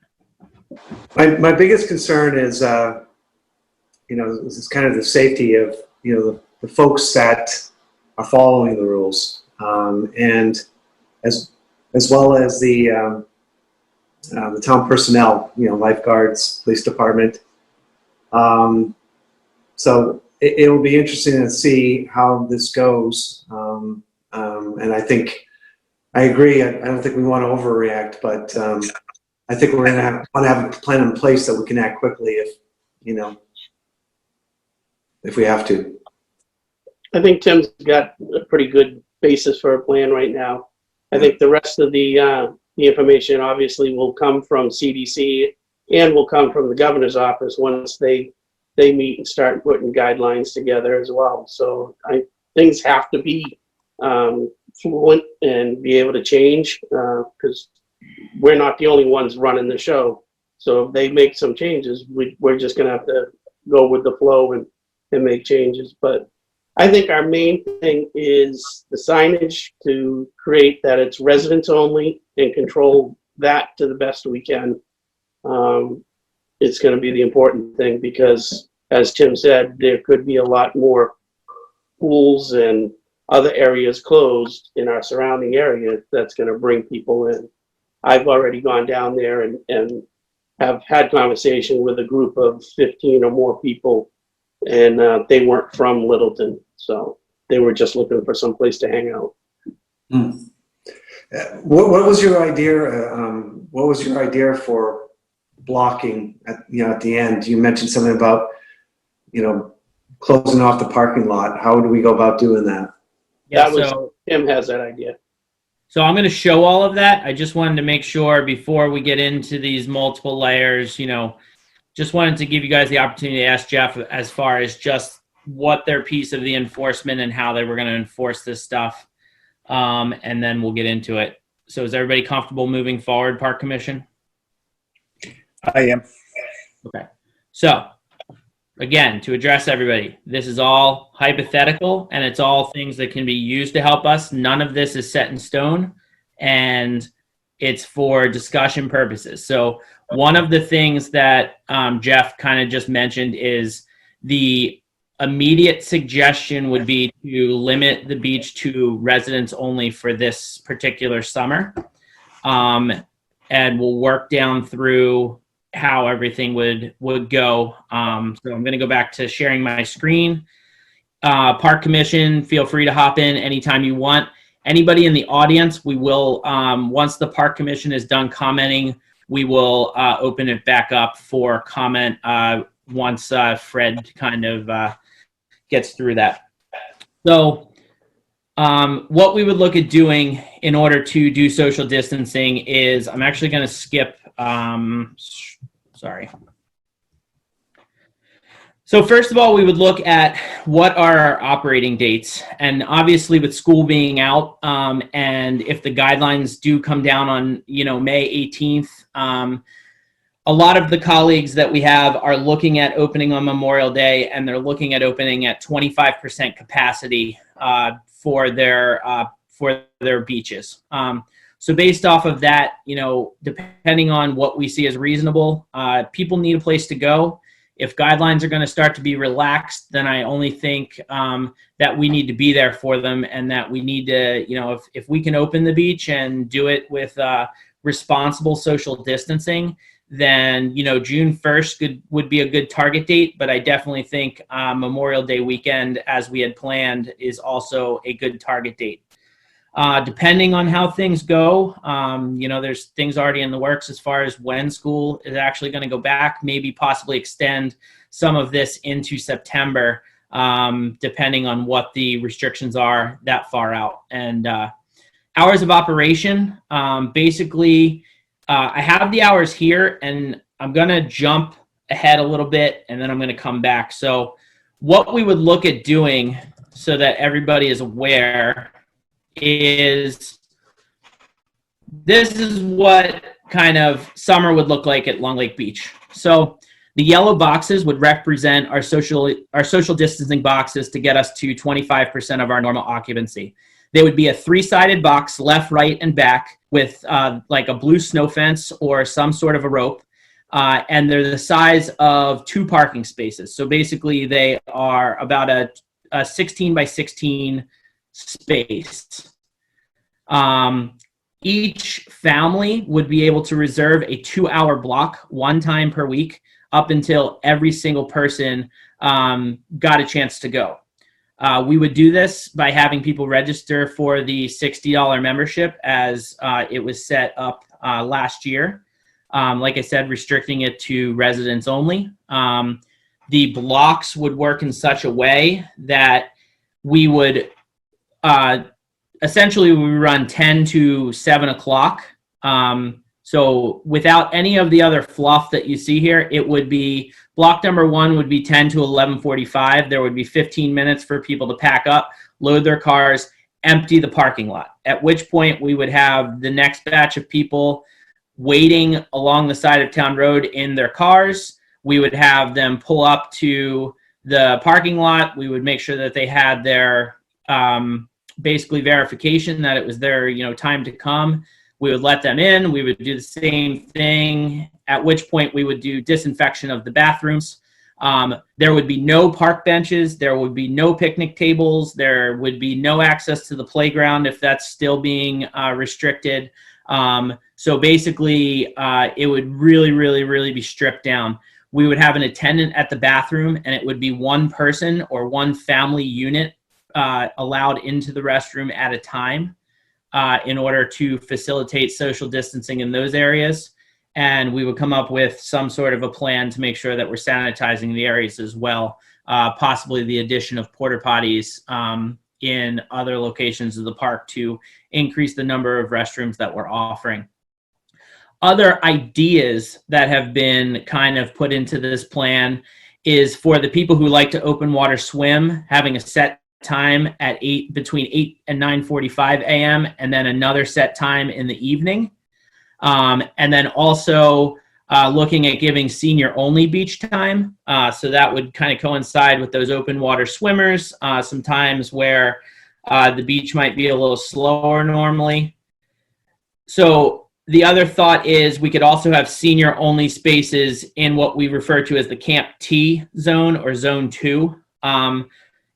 My biggest concern is, this is kind of the safety of, the folks that are following the rules, and as well as the town personnel, lifeguards, police department. So it will be interesting to see how this goes. And I agree. I don't think we want to overreact, but I think we're going to want to have a plan in place that we can act quickly if we have to. I think Tim's got a pretty good basis for a plan right now. I think the rest of the information obviously will come from CDC and will come from the governor's office once they meet and start putting guidelines together as well. So things have to be fluent and be able to change, because we're not the only ones running the show. So if they make some changes, we're just going to have to go with the flow and make changes. But I think our main thing is the signage, to create that it's residents only and control that to the best we can. It's going to be the important thing, because as Tim said, there could be a lot more pools and other areas closed in our surrounding area that's going to bring people in. I've already gone down there and have had conversation with a group of 15 or more people, and they weren't from Littleton, so they were just looking for some place to hang out. What was your idea? What was your idea for blocking at the end? You mentioned something about closing off the parking lot. How do we go about doing that? Yeah, Tim has that idea. So I'm going to show all of that. I just wanted to make sure before we get into these multiple layers, just wanted to give you guys the opportunity to ask Jeff as far as just what their piece of the enforcement and how they were going to enforce this stuff. And then we'll get into it. So is everybody comfortable moving forward, Park Commission? I am. Okay. So again, to address everybody, this is all hypothetical, and it's all things that can be used to help us. None of this is set in stone, and it's for discussion purposes. So one of the things that Jeff kind of just mentioned is the immediate suggestion would be to limit the beach to residents only for this particular summer. And we'll work down through how everything would go. So I'm going to go back to sharing my screen. Park Commission, feel free to hop in anytime you want. Anybody in the audience, we will, once the Park Commission is done commenting, we will open it back up for comment once Fred kind of gets through that. So what we would look at doing in order to do social distancing is, I'm actually going to skip, sorry. So first of all, we would look at what are our operating dates. And obviously with school being out, and if the guidelines do come down on, May 18th, a lot of the colleagues that we have are looking at opening on Memorial Day, and they're looking at opening at 25% capacity for their beaches. So based off of that, depending on what we see as reasonable, people need a place to go. If guidelines are going to start to be relaxed, then I only think that we need to be there for them, and that we need to, if we can open the beach and do it with responsible social distancing, then, June 1st would be a good target date. But I definitely think Memorial Day weekend, as we had planned, is also a good target date. Depending on how things go, there's things already in the works as far as when school is actually going to go back, maybe possibly extend some of this into September, depending on what the restrictions are that far out. And hours of operation, basically, I have the hours here, and I'm going to jump ahead a little bit and then I'm going to come back. So what we would look at doing so that everybody is aware is this is what kind of summer would look like at Long Lake Beach. So the yellow boxes would represent our social distancing boxes to get us to 25% of our normal occupancy. They would be a 3-sided box, left, right, and back, with like a blue snow fence or some sort of a rope. And they're the size of 2 parking spaces. So basically they are about a 16 by 16 space. Each family would be able to reserve a 2-hour block 1 time per week up until every single person got a chance to go. We would do this by having people register for the $60 membership as it was set up last year. Like I said, restricting it to residents only. The blocks would work in such a way that we would essentially we run 10 to 7 o'clock. So without any of the other fluff that you see here, it would be block number 1 would be 10 to 11:45. There would be 15 minutes for people to pack up, load their cars, empty the parking lot, at which point we would have the next batch of people waiting along the side of town road in their cars. We would have them pull up to the parking lot. We would make sure that they had their basically verification that it was their time to come. We would let them in. We would do the same thing, at which point we would do disinfection of the bathrooms. There would be no park benches. There would be no picnic tables. There would be no access to the playground if that's still being restricted. So basically, it would really be stripped down. We would have an attendant at the bathroom, and it would be 1 person or 1 family unit allowed into the restroom at a time in order to facilitate social distancing in those areas. And we would come up with some sort of a plan to make sure that we're sanitizing the areas as well, possibly the addition of porta potties in other locations of the park to increase the number of restrooms that we're offering. Other ideas that have been kind of put into this plan is for the people who like to open water swim, having a set time at between 8 and 9:45 a.m. and then another set time in the evening. And then also looking at giving senior only beach time. So that would kind of coincide with those open water swimmers, some times where the beach might be a little slower normally. So the other thought is we could also have senior only spaces in what we refer to as the Camp T zone or zone 2.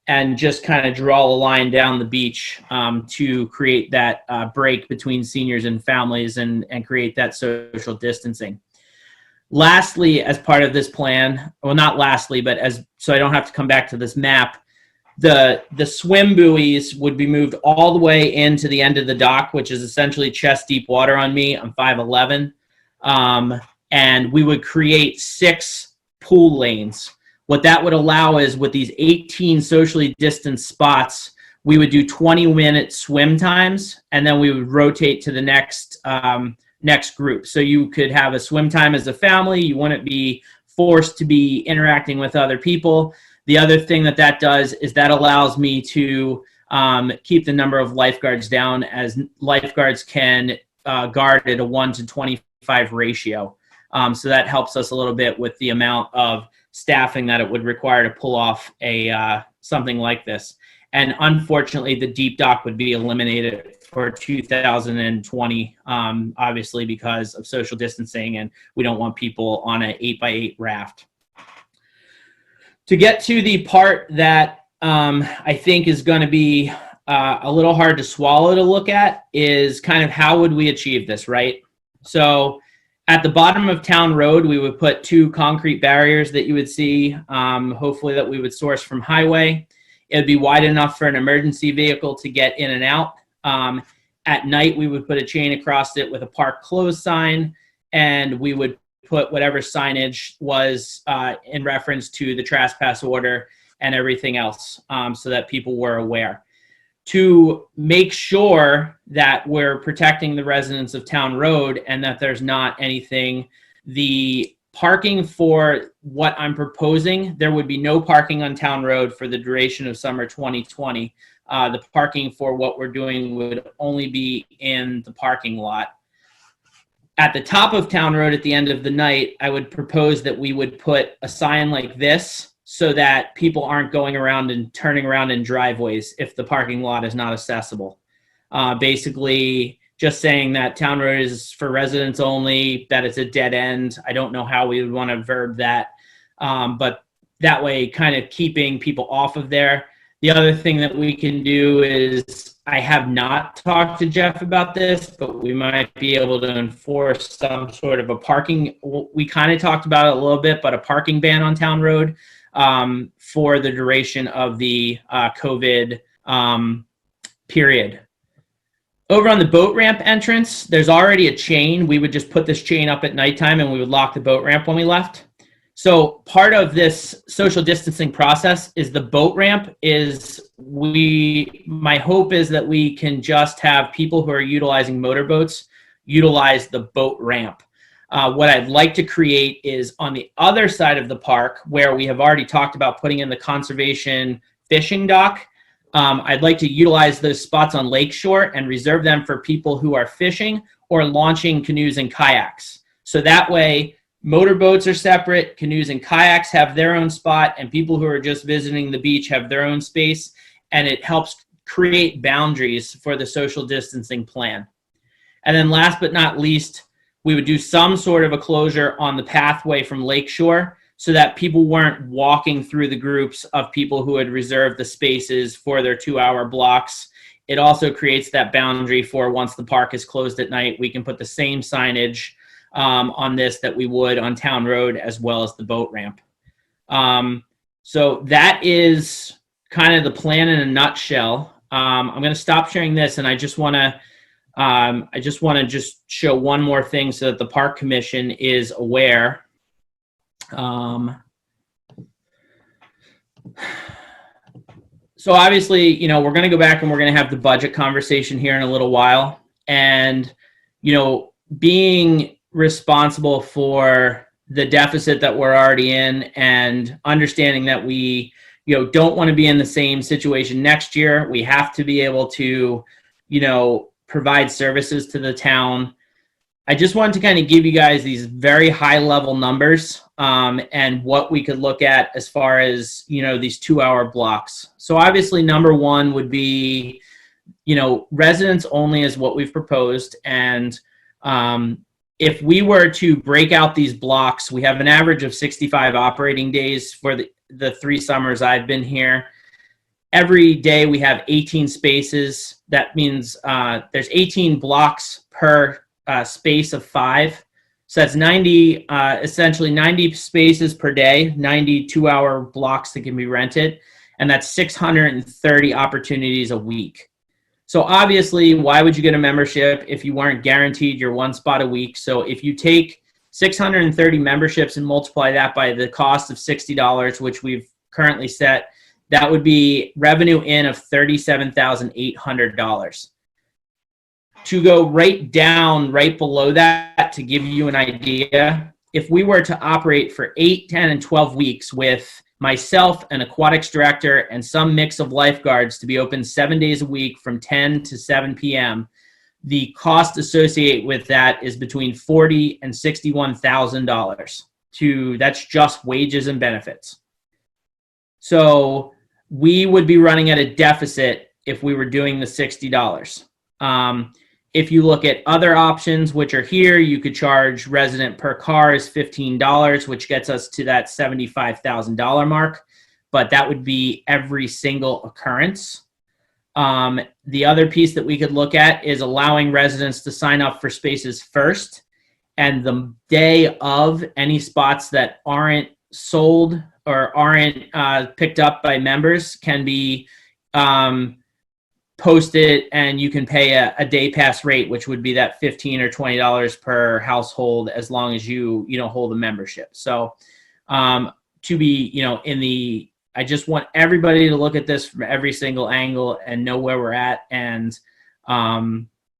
And just kind of draw a line down the beach to create that break between seniors and families and create that social distancing. Lastly, as part of this plan, well, not lastly, but so I don't have to come back to this map, the swim buoys would be moved all the way into the end of the dock, which is essentially chest deep water on me. I'm 5'11". And we would create 6 pool lanes. What that would allow is with these 18 socially distanced spots, we would do 20-minute swim times, and then we would rotate to the next group. So you could have a swim time as a family. You wouldn't be forced to be interacting with other people. The other thing that does is that allows me to keep the number of lifeguards down, as lifeguards can guard at a 1 to 25 ratio. So that helps us a little bit with the amount of staffing that it would require to pull off something like this. And unfortunately, the deep dock would be eliminated for 2020, obviously because of social distancing, and we don't want people on an 8x8 raft. To get to the part that I think is going to be a little hard to swallow to look at is kind of how would we achieve this, right? So at the bottom of Town Road, we would put 2 concrete barriers that you would see, hopefully that we would source from highway. It would be wide enough for an emergency vehicle to get in and out. At night, we would put a chain across it with a park closed sign, and we would put whatever signage was in reference to the trespass order and everything else so that people were aware. To make sure that we're protecting the residents of Town Road and that there's not anything, the parking for what I'm proposing, there would be no parking on town road for the duration of summer 2020. The parking for what we're doing would only be in the parking lot. At the top of town road at the end of the night, I would propose that we would put a sign like this so that people aren't going around and turning around in driveways if the parking lot is not accessible. Basically, just saying that town road is for residents only, that it's a dead end. I don't know how we would want to verb that, but that way kind of keeping people off of there. The other thing that we can do is, I have not talked to Jeff about this, but we might be able to enforce some sort of a parking, we kind of talked about it a little bit, but a parking ban on town road for the duration of the COVID period. Over on the boat ramp entrance, there's already a chain. We would just put this chain up at nighttime and we would lock the boat ramp when we left. So part of this social distancing process is the boat ramp is my hope is that we can just have people who are utilizing motorboats utilize the boat ramp. What I'd like to create is on the other side of the park where we have already talked about putting in the conservation fishing dock. I'd like to utilize those spots on Lakeshore and reserve them for people who are fishing or launching canoes and kayaks. So that way, motorboats are separate, canoes and kayaks have their own spot, and people who are just visiting the beach have their own space, and it helps create boundaries for the social distancing plan. And then last but not least, we would do some sort of a closure on the pathway from Lakeshore so that people weren't walking through the groups of people who had reserved the spaces for their 2-hour blocks. It also creates that boundary for once the park is closed at night, we can put the same signage on this that we would on town road as well as the boat ramp. So that is kind of the plan in a nutshell. I'm going to stop sharing this, and I just want to just show one more thing so that the Park Commission is aware. So obviously, you know, we're going to go back and we're going to have the budget conversation here in a little while, and you know, being responsible for the deficit that we're already in and understanding that we, you know, don't want to be in the same situation next year. We have to be able to, you know, provide services to the town. I just wanted to kind of give you guys these very high level numbers and what we could look at as far as, you know, these 2-hour blocks. So obviously number one would be, you know, residents only is what we've proposed. And if we were to break out these blocks, we have an average of 65 operating days for the 3 summers I've been here. Every day we have 18 spaces. That means there's 18 blocks per space of 5. So that's 90, essentially 90 spaces per day, 90 2-hour blocks that can be rented. And that's 630 opportunities a week. So obviously, why would you get a membership if you weren't guaranteed your 1 spot a week? So if you take 630 memberships and multiply that by the cost of $60, which we've currently set, that would be revenue in of $37,800. To go right down, right below that, to give you an idea, if we were to operate for 8, 10, and 12 weeks with myself, an aquatics director, and some mix of lifeguards to be open 7 days a week from 10 to 7 p.m., the cost associated with that is between $40,000 and $61,000. That's just wages and benefits. So we would be running at a deficit if we were doing the $60. If you look at other options, which are here, you could charge resident per car is $15, which gets us to that $75,000 mark, but that would be every single occurrence. The other piece that we could look at is allowing residents to sign up for spaces first, and the day of, any spots that aren't sold or aren't picked up by members can be posted, and you can pay a day pass rate, which would be that $15 or $20 per household as long as you hold a membership. So to be, I just want everybody to look at this from every single angle and know where we're at, and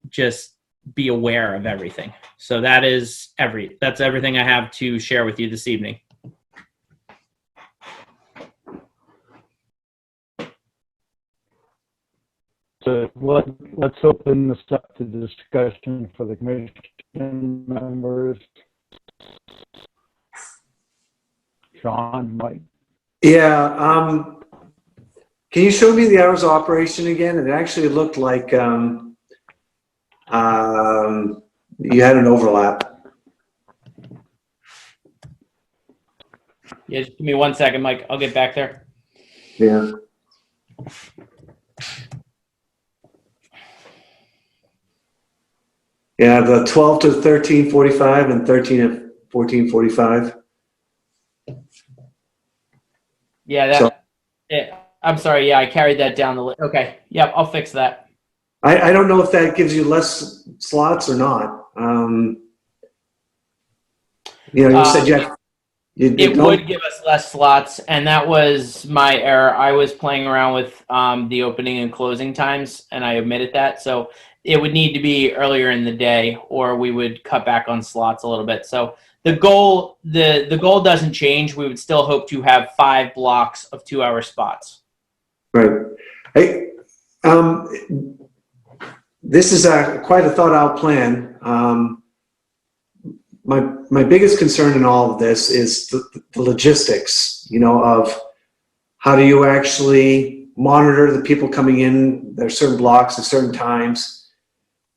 just be aware of everything. So that's everything I have to share with you this evening. So let's open this up to discussion for the commission members. Sean, Mike. Yeah, can you show me the hours of operation again? It actually looked like you had an overlap. Yeah, just give me 1 second, Mike. I'll get back there. Yeah. Yeah, the 12 to 13:45 and 13 to 14:45. Yeah, I'm sorry. Yeah, I carried that down the list. Okay. Yep, I'll fix that. I don't know if that gives you less slots or not. You said you It would give us less slots, and that was my error. I was playing around with the opening and closing times, and I omitted that. So it would need to be earlier in the day, or we would cut back on slots a little bit. So the goal doesn't change. We would still hope to have 5 blocks of 2-hour spots. Right. Hey, this is quite a thought out plan. My biggest concern in all of this is the logistics, of how do you actually monitor the people coming in. There are certain blocks at certain times.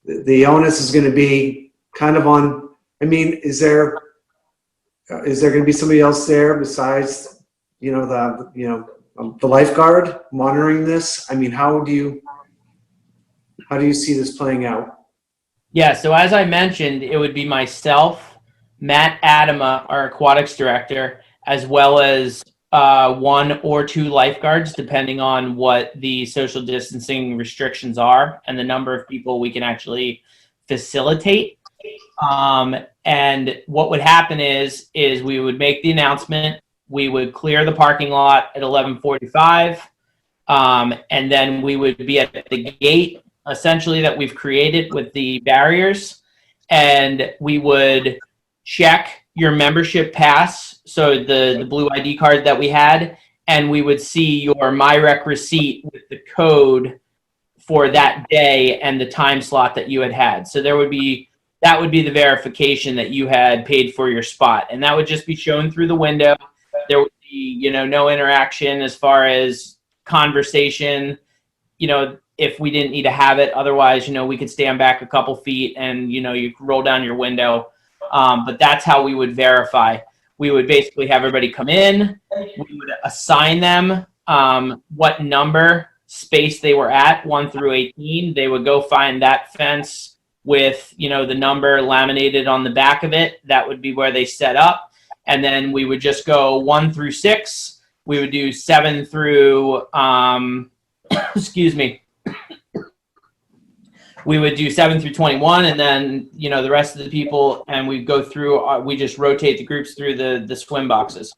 The onus is going to be kind of on, is there going to be somebody else there besides, the lifeguard monitoring this? How do you see this playing out? Yeah, so as I mentioned, it would be myself, Matt Adama, our aquatics director, as well as 1 or 2 lifeguards, depending on what the social distancing restrictions are and the number of people we can actually facilitate. And what would happen is we would make the announcement, we would clear the parking lot at 11:45, and then we would be at the gate, essentially, that we've created with the barriers, and we would check your membership pass, so the blue ID card that we had, and we would see your MyRec receipt with the code for that day and the time slot that you had. So that would be the verification that you had paid for your spot, and that would just be shown through the window. There would be, no interaction as far as conversation, if we didn't need to have it. Otherwise, we could stand back a couple feet and, you roll down your window. But that's how we would verify. We would basically have everybody come in. We would assign them what number space they were at, 1 through 18. They would go find that fence with, the number laminated on the back of it. That would be where they set up. And then we would just go 1 through 6. We would do 7 through, excuse me. We would do 7 through 21, and then, the rest of the people, and we go through, we just rotate the groups through the swim boxes.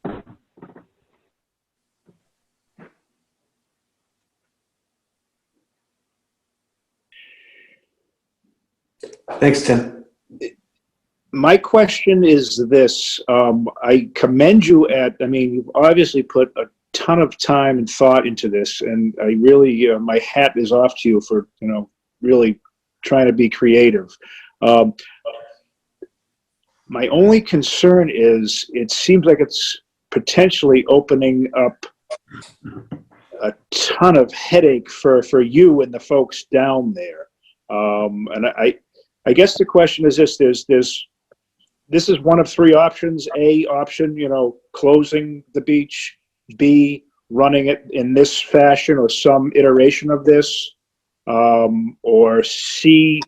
Thanks, Tim. My question is this. I commend you you've obviously put a ton of time and thought into this, and I really, my hat is off to you for, really trying to be creative. My only concern is it seems like it's potentially opening up a ton of headache for you and the folks down there. And I guess the question is this: this is one of 3 options. A option, closing the beach. B, running it in this fashion or some iteration of this. Or C,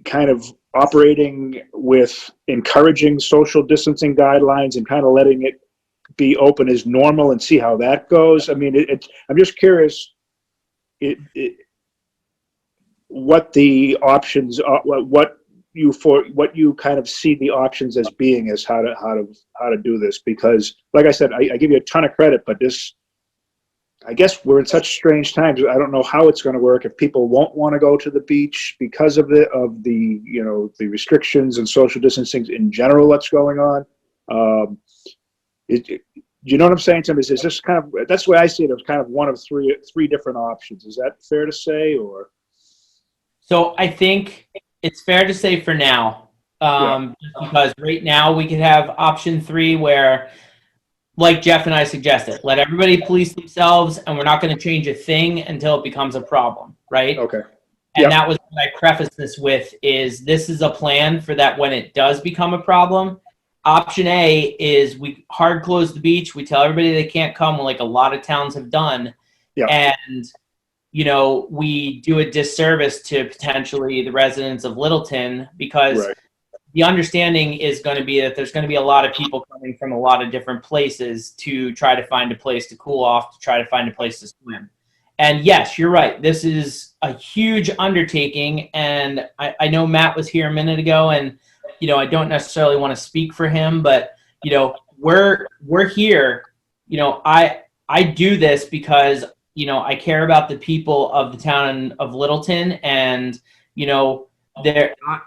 kind of operating with encouraging social distancing guidelines and kind of letting it be open as normal and see how that goes. I'm just curious what the options are, what you kind of see the options as being, as how to do this, because like I said, I give you a ton of credit, but this I guess we're in such strange times. I don't know how it's going to work if people won't want to go to the beach because of the you know, the restrictions and social distancing in general that's going on. You know what I'm saying, Tim? Is this kind of, that's the way I see it. It was kind of one of three different options. Is that fair to say, or? So I think it's fair to say for now, because right now we could have option 3 where, like Jeff and I suggested, let everybody police themselves, and we're not going to change a thing until it becomes a problem, right? Okay. And that was what I prefaced this with, is this is a plan for that when it does become a problem. Option A is we hard close the beach. We tell everybody they can't come, like a lot of towns have done. And, you know, we do a disservice to potentially the residents of Littleton, because the understanding is going to be that there's going to be a lot of people coming from a lot of different places to try to find a place to cool off, to try to find a place to swim. And yes, you're right. This is a huge undertaking. And I know Matt was here a minute ago, and, you know, I don't necessarily want to speak for him, but, you know, we're here. You know, I do this because, you know, I care about the people of the town of Littleton, and, you know,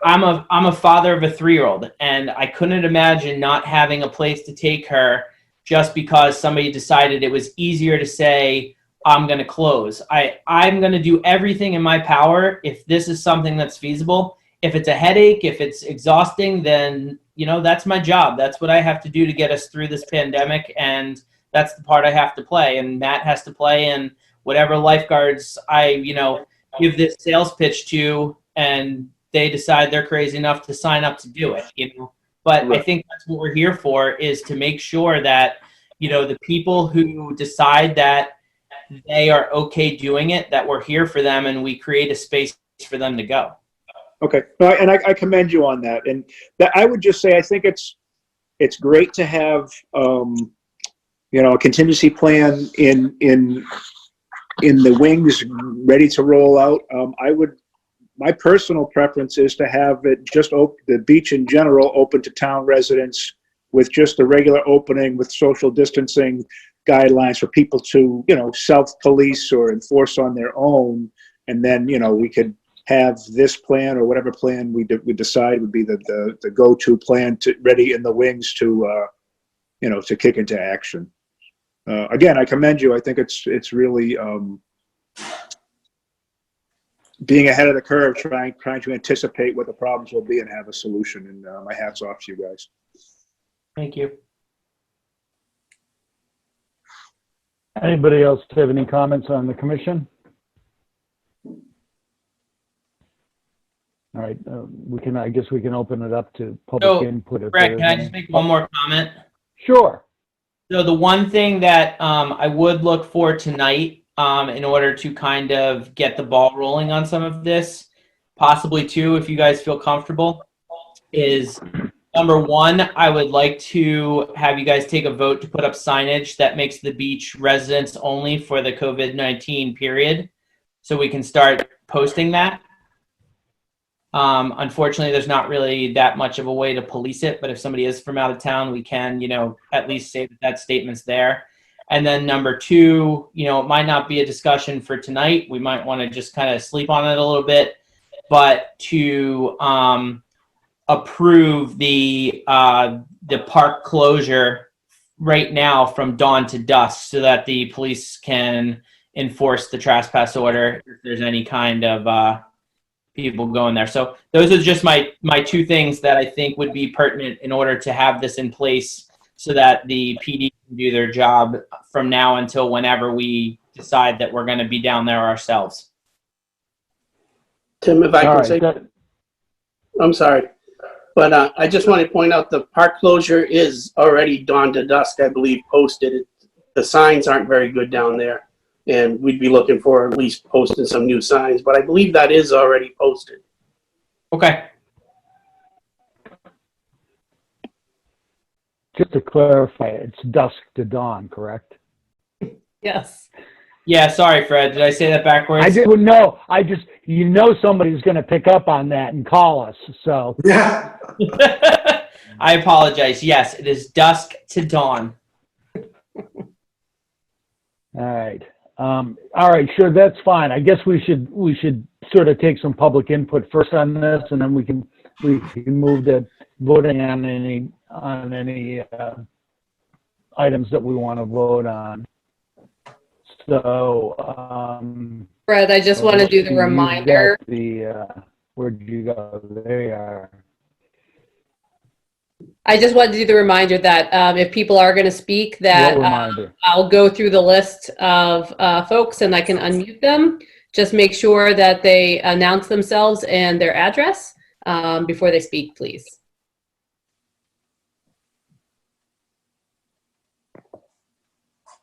I'm a father of a 3-year-old, and I couldn't imagine not having a place to take her just because somebody decided it was easier to say, I'm going to close. I'm going to do everything in my power if this is something that's feasible. If it's a headache, if it's exhausting, then, you know, that's my job. That's what I have to do to get us through this pandemic, and that's the part I have to play, and Matt has to play, and whatever lifeguards I, you know, give this sales pitch to, and they decide they're crazy enough to sign up to do it, you know. But I think that's what we're here for, is to make sure that, you know, the people who decide that they are okay doing it, that we're here for them, and we create a space for them to go. Okay, no, and I commend you on that. And that, I would just say, I think it's great to have you know, a contingency plan in the wings, ready to roll out. My personal preference is to have it just the beach in general open to town residents, with just a regular opening with social distancing guidelines for people to, you know, self-police or enforce on their own. And then, you know, we could have this plan, or whatever plan we decide would be the go-to plan, ready in the wings to, you know, to kick into action. Again, I commend you. I think it's really being ahead of the curve, trying to anticipate what the problems will be and have a solution. And my hat's off to you guys. Thank you. Anybody else have any comments on the commission? All right, I guess we can open it up to public input. Brett, can I just make one more comment? Sure. So the one thing that I would look for tonight, in order to kind of get the ball rolling on some of this, possibly 2, if you guys feel comfortable, is number 1, I would like to have you guys take a vote to put up signage that makes the beach residents only for the COVID-19 period, so we can start posting that. Unfortunately, there's not really that much of a way to police it, but if somebody is from out of town, we can, you know, at least say that statement's there. And then number 2, you know, it might not be a discussion for tonight. We might want to just kind of sleep on it a little bit, but to approve the park closure right now from dawn to dusk, so that the police can enforce the trespass order if there's any kind of people going there. So those are just my 2 things that I think would be pertinent in order to have this in place, so that the PD can do their job from now until whenever we decide that we're going to be down there ourselves. Tim, if I can say, I'm sorry, but I just want to point out the park closure is already dawn to dusk, I believe, posted. The signs aren't very good down there, and we'd be looking for at least posting some new signs, but I believe that is already posted. Okay. Just to clarify, it's dusk to dawn, correct? Yes. Yeah, sorry, Fred. Did I say that backwards? I didn't know. You know, somebody's going to pick up on that and call us. So Yeah. I apologize. Yes, it is dusk to dawn. all right. All right, sure, that's fine. I guess we should sort of take some public input first on this, and then we can move to voting on any items that we want to vote on. So, Fred, I just want to do the you got reminder. Where'd you go? There you are. I just want to do the reminder that if people are going to speak, that What reminder? I'll go through the list of folks and I can unmute them. Just make sure that they announce themselves and their address before they speak, please.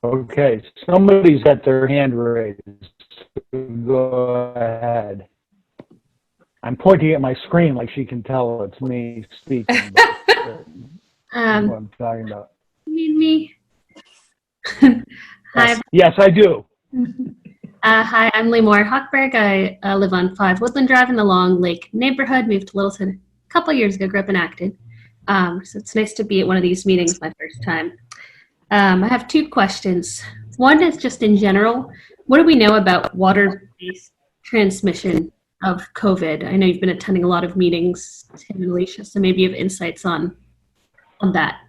Okay, somebody's got their hand raised. Go ahead. I'm pointing at my screen like she can tell it's me speaking. But, what I'm talking about. You need me? Hi. Yes, I do. Hi, I'm Lee Moore Hochberg. I live on 5 Woodland Drive in the Long Lake neighborhood. Moved to Littleton a couple years ago, grew up in Acton. So it's nice to be at one of these meetings, my first time. I have 2 questions. One is just in general, what do we know about water-based transmission of COVID? I know you've been attending a lot of meetings, Tim and Alicia, so maybe you have insights on that.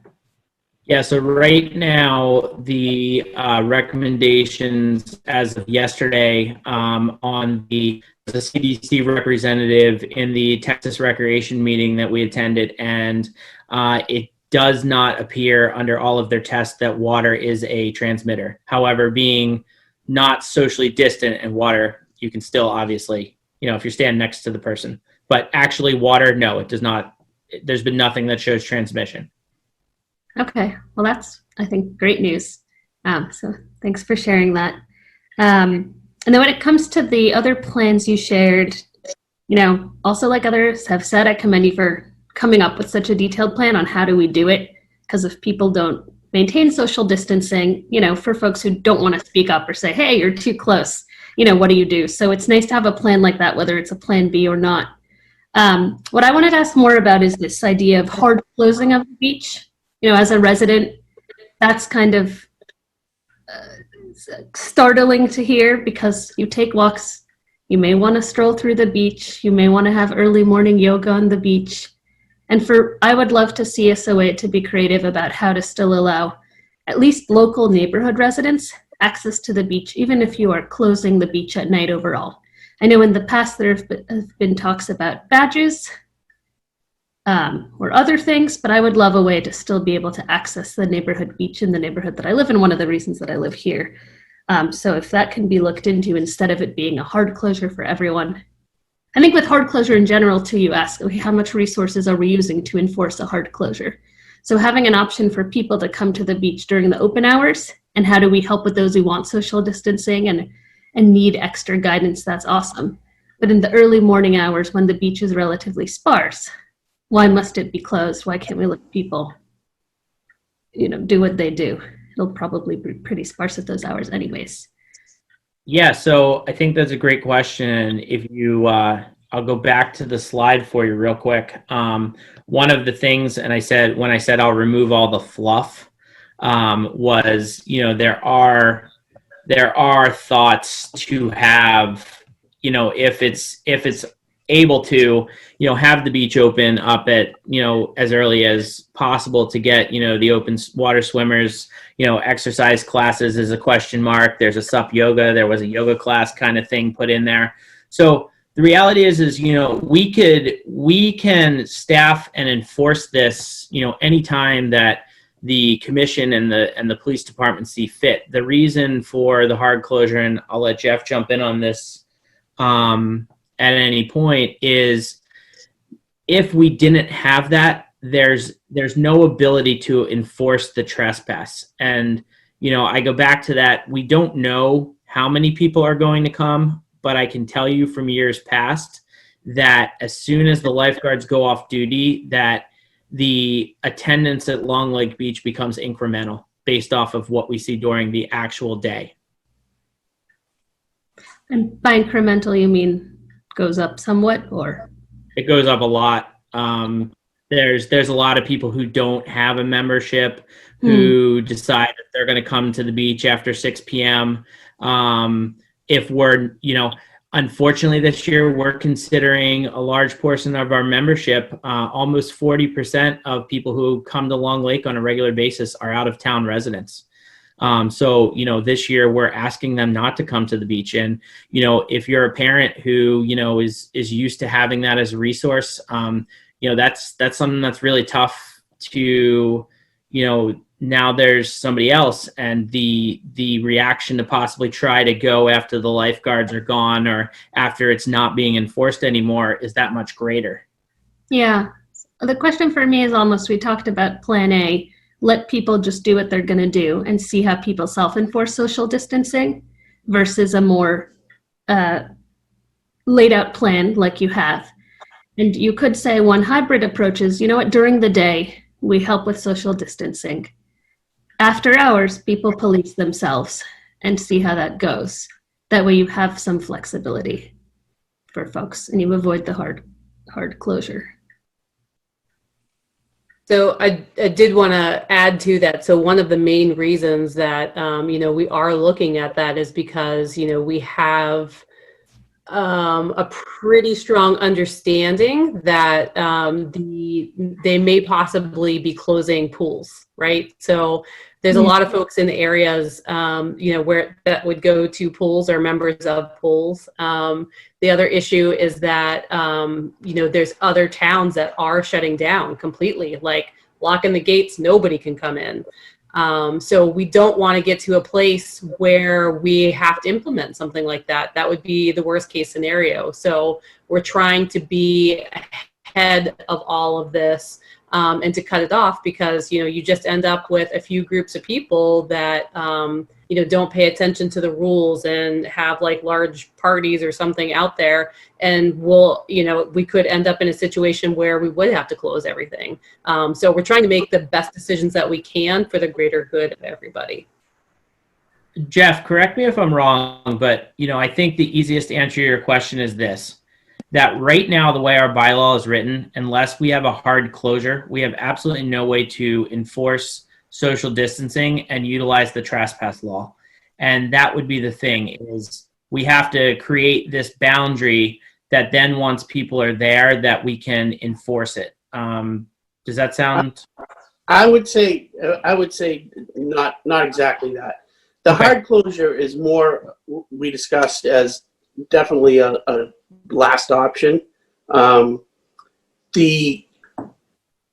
Yeah, so right now, the recommendations as of yesterday on the CDC representative in the Texas Recreation meeting that we attended, and it does not appear under all of their tests that water is a transmitter. However, being not socially distant and water, you can still obviously, if you're standing next to the person. But actually water, no, it does not. There's been nothing that shows transmission. Okay, well, that's, I think, great news. So thanks for sharing that. And then when it comes to the other plans you shared, also like others have said, I commend you for coming up with such a detailed plan on how do we do it. Because if people don't maintain social distancing, for folks who don't want to speak up or say, hey, you're too close, what do you do? So it's nice to have a plan like that, whether it's a plan B or not. What I wanted to ask more about is this idea of hard closing of the beach. As a resident, that's kind of startling to hear because you take walks, you may want to stroll through the beach, you may want to have early morning yoga on the beach. And I would love to see us a way to be creative about how to still allow at least local neighborhood residents access to the beach, even if you are closing the beach at night overall. I know in the past there have been talks about badges or other things, but I would love a way to still be able to access the neighborhood beach in the neighborhood that I live in, one of the reasons that I live here. So if that can be looked into instead of it being a hard closure for everyone. I think with hard closure in general too, you ask, okay, how much resources are we using to enforce a hard closure? So having an option for people to come to the beach during the open hours, and how do we help with those who want social distancing and need extra guidance, that's awesome. But in the early morning hours when the beach is relatively sparse, why must it be closed? Why can't we let people, do what they do? It'll probably be pretty sparse at those hours anyways. Yeah, so I think that's a great question. If you, I'll go back to the slide for you real quick. One of the things, and when I said I'll remove all the fluff, was, there are thoughts to have, if it's able to, have the beach open up at, as early as possible to get, the open water swimmers, exercise classes is a question mark. There's a sup yoga. There was a yoga class kind of thing put in there. So the reality is, we can staff and enforce this, anytime that the commission and the police department see fit. The reason for the hard closure, and I'll let Jeff jump in on this at any point, is if we didn't have that, there's no ability to enforce the trespass. And, I go back to that. We don't know how many people are going to come, but I can tell you from years past that as soon as the lifeguards go off duty, that the attendance at Long Lake Beach becomes incremental based off of what we see during the actual day. And by incremental, you mean goes up somewhat, or? It goes up a lot. There's a lot of people who don't have a membership who decide that they're going to come to the beach after 6 p.m. If we're, unfortunately this year we're considering a large portion of our membership, almost 40% of people who come to Long Lake on a regular basis are out of town residents. So, this year we're asking them not to come to the beach. And, if you're a parent who, is used to having that as a resource, that's something that's really tough to, now there's somebody else, and the reaction to possibly try to go after the lifeguards are gone or after it's not being enforced anymore is that much greater. Yeah. The question for me is almost, we talked about plan A, let people just do what they're going to do and see how people self-enforce social distancing versus a more laid out plan like you have. And you could say one hybrid approach is, during the day, we help with social distancing. After hours, people police themselves and see how that goes. That way you have some flexibility for folks and you avoid the hard closure. So I did want to add to that. So one of the main reasons that, we are looking at that is because, we have a pretty strong understanding that they may possibly be closing pools, right? So there's a lot of folks in the areas, where that would go to pools or members of pools. The other issue is that, there's other towns that are shutting down completely, like locking the gates, nobody can come in. So we don't want to get to a place where we have to implement something like that. That would be the worst case scenario. So we're trying to be ahead of all of this, and to cut it off, because, you just end up with a few groups of people that, don't pay attention to the rules and have like large parties or something out there. And we could end up in a situation where we would have to close everything. So we're trying to make the best decisions that we can for the greater good of everybody. Jeff, correct me if I'm wrong, but, I think the easiest answer to your question is this. That right now, the way our bylaw is written, unless we have a hard closure, we have absolutely no way to enforce social distancing and utilize the trespass law. And that would be the thing, is we have to create this boundary that then once people are there, that we can enforce it. Does that sound? I would say not exactly that. The hard closure is more, we discussed as definitely a last option.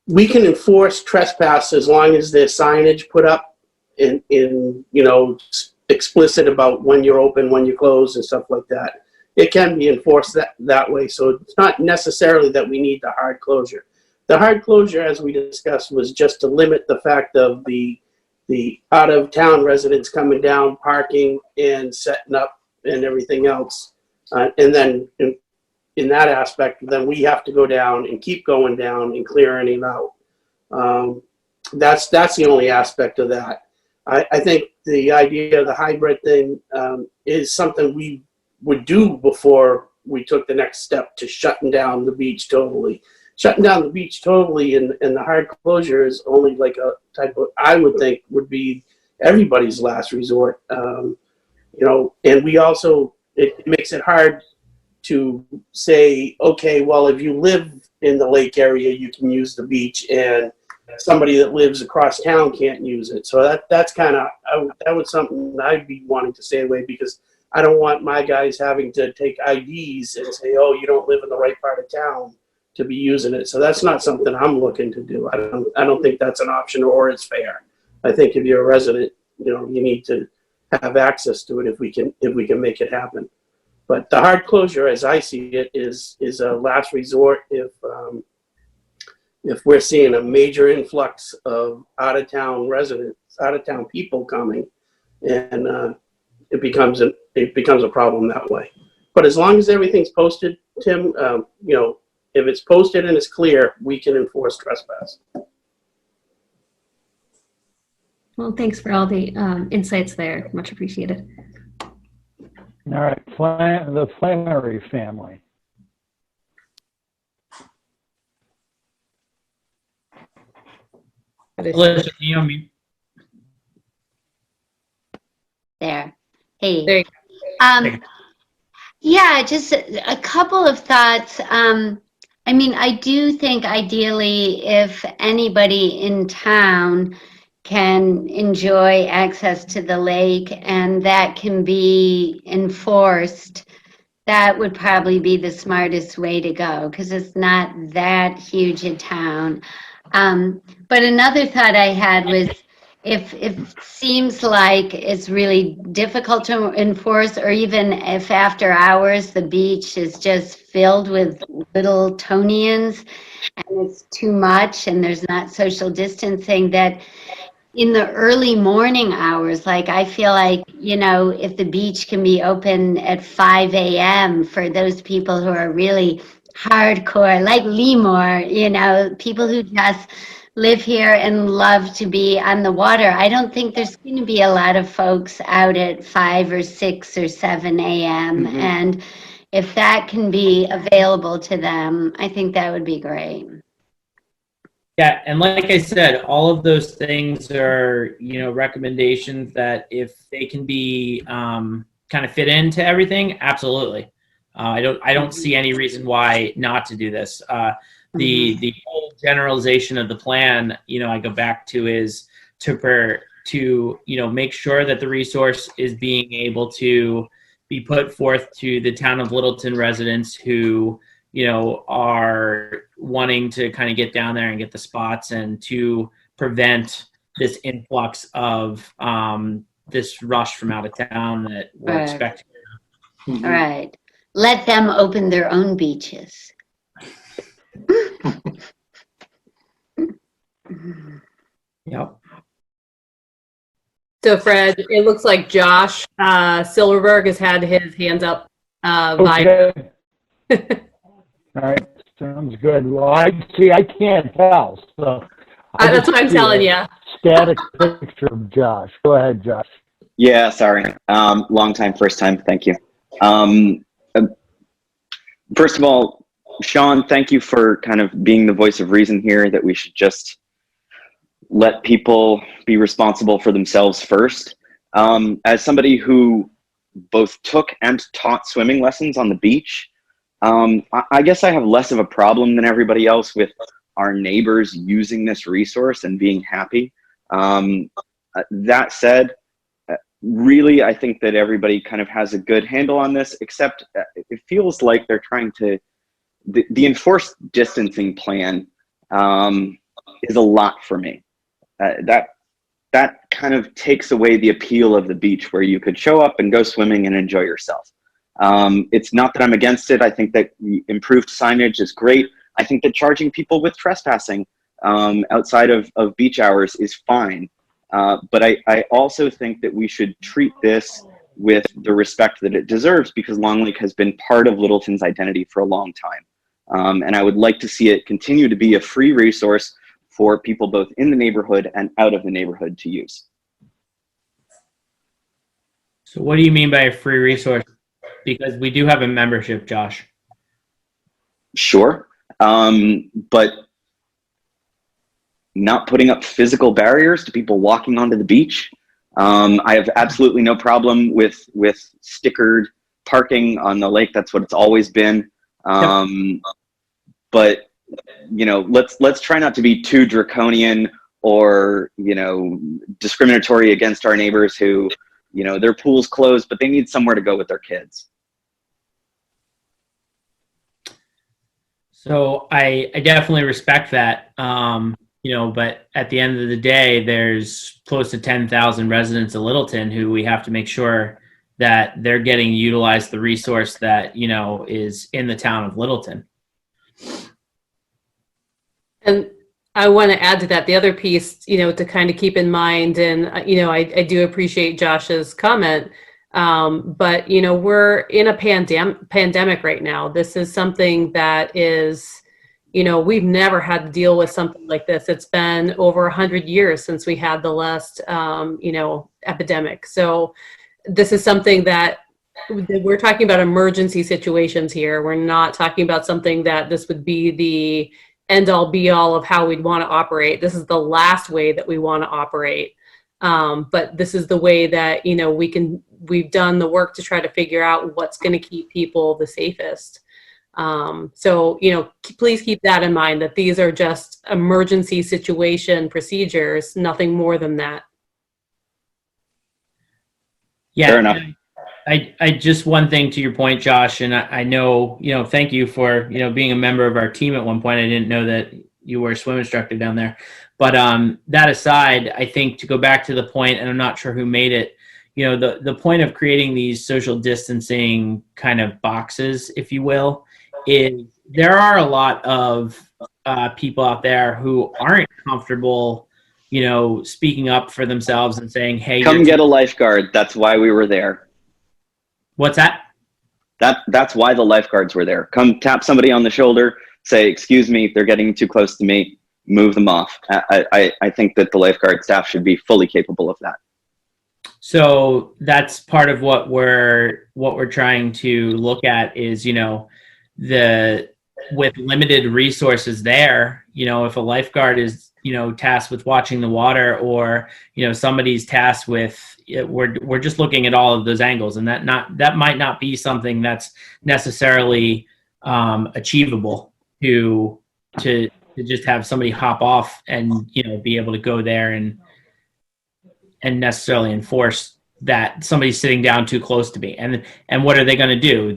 We can enforce trespass as long as there's signage put up in explicit about when you're open, when you close, and stuff like that. It can be enforced that way. So it's not necessarily that we need the hard closure. The hard closure, as we discussed, was just to limit the fact of the out of town residents coming down, parking and setting up and everything else. And then in that aspect, then we have to go down and keep going down and clear anything out. That's the only aspect of that. I think the idea of the hybrid thing is something we would do before we took the next step to shutting down the beach totally. Shutting down the beach totally and the hard closure is only like a type of, I would think, would be everybody's last resort. And we also, it makes it hard to say, okay, well, if you live in the lake area, you can use the beach, and somebody that lives across town can't use it. So that's kind of, that was something I'd be wanting to stay away, because I don't want my guys having to take IDs and say, oh, you don't live in the right part of town to be using it. So that's not something I'm looking to do. I don't think that's an option, or it's fair. I think if you're a resident, you need to have access to it if we can make it happen. But the hard closure, as I see it, is a last resort if we're seeing a major influx of out of town residents, out of town people coming, and it becomes a problem that way. But as long as everything's posted, Tim, if it's posted and it's clear, we can enforce trespass. Well, thanks for all the insights there. Much appreciated. All right, the Flannery family. Alyssa, can you unmute? There. There Hey. you go. Yeah, just a couple of thoughts. I mean, I do think ideally if anybody in town can enjoy access to the lake and that can be enforced, that would probably be the smartest way to go because it's not that huge a town. But another thought I had was if it seems like it's really difficult to enforce, or even if after hours the beach is just filled with little Tonians and it's too much and there's not social distancing, that in the early morning hours, like I feel like, if the beach can be open at 5 a.m. for those people who are really hardcore, like Leemore, people who just live here and love to be on the water. I don't think there's going to be a lot of folks out at 5 or 6 or 7 a.m. Mhm. And if that can be available to them, I think that would be great. Yeah, and like I said, all of those things are, recommendations that if they can be kind of fit into everything, absolutely. I don't see any reason why not to do this. The whole generalization of the plan, I go back to is to make sure that the resource is being able to be put forth to the town of Littleton residents who are wanting to kind of get down there and get the spots, and to prevent this influx of this rush from out of town that we're Right. expecting. All right. Let them open their own beaches. Yep. So Fred, it looks like Josh Silverberg has had his hands up via. Okay. All right. Sounds good. Well, I can't tell. So That's what I'm telling you. Static picture of Josh. Go ahead, Josh. Yeah, sorry. Long time, first time. Thank you. First of all, Sean, thank you for kind of being the voice of reason here, that we should just let people be responsible for themselves first. As somebody who both took and taught swimming lessons on the beach, I guess I have less of a problem than everybody else with our neighbors using this resource and being happy. That said, really, I think that everybody kind of has a good handle on this, except it feels like they're trying to, the enforced distancing plan is a lot for me. That kind of takes away the appeal of the beach, where you could show up and go swimming and enjoy yourself. It's not that I'm against it. I think that improved signage is great. I think that charging people with trespassing outside of beach hours is fine. But I also think that we should treat this with the respect that it deserves, because Long Lake has been part of Littleton's identity for a long time. And I would like to see it continue to be a free resource for people both in the neighborhood and out of the neighborhood to use. So what do you mean by a free resource? Because we do have a membership, Josh. Sure, but not putting up physical barriers to people walking onto the beach. I have absolutely no problem with stickered parking on the lake. That's what it's always been. But let's try not to be too draconian or discriminatory against our neighbors who their pool's closed, but they need somewhere to go with their kids. So I definitely respect that. But at the end of the day, there's close to 10,000 residents of Littleton who we have to make sure that they're getting utilized the resource that, is in the town of Littleton. And I want to add to that, the other piece, to kind of keep in mind, and, I do appreciate Josh's comment, but, we're in a pandemic right now. This is something that is, we've never had to deal with something like this. It's been over 100 years since we had the last, epidemic. So this is something that we're talking about emergency situations here. We're not talking about something that this would be the end all be all of how we'd want to operate. This is the last way that we want to operate. But this is the way that, we've done the work to try to figure out what's going to keep people the safest. So, please keep that in mind, that these are just emergency situation procedures, nothing more than that. Yeah. Fair enough. I just one thing to your point, Josh, and I know, thank you for, being a member of our team at one point. I didn't know that you were a swim instructor down there. But that aside, I think to go back to the point, and I'm not sure who made it, the point of creating these social distancing kind of boxes, if you will, is there are a lot of people out there who aren't comfortable, speaking up for themselves and saying, hey, Come get a lifeguard. That's why we were there. What's that? That's why the lifeguards were there. Come tap somebody on the shoulder, say, excuse me, they're getting too close to me, move them off. I think that the lifeguard staff should be fully capable of that. So that's part of what we're trying to look at is, with limited resources there, if a lifeguard is, tasked with watching the water, or, somebody's tasked with, we're just looking at all of those angles, and that might not be something that's necessarily achievable to just have somebody hop off and, be able to go there and necessarily enforce that somebody's sitting down too close to me. And what are they going to do?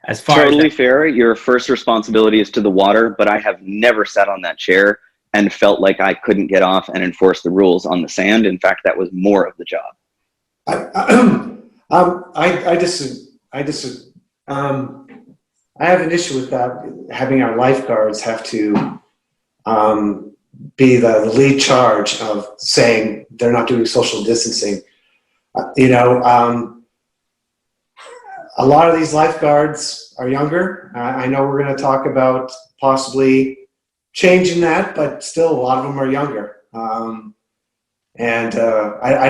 As far totally as fair. Your first responsibility is to the water, but I have never sat on that chair and felt like I couldn't get off and enforce the rules on the sand. In fact, that was more of the job. I disagree. I have an issue with that, having our lifeguards have to be the lead charge of saying they're not doing social distancing. A lot of these lifeguards are younger. I know we're going to talk about possibly changing that, but still a lot of them are younger. I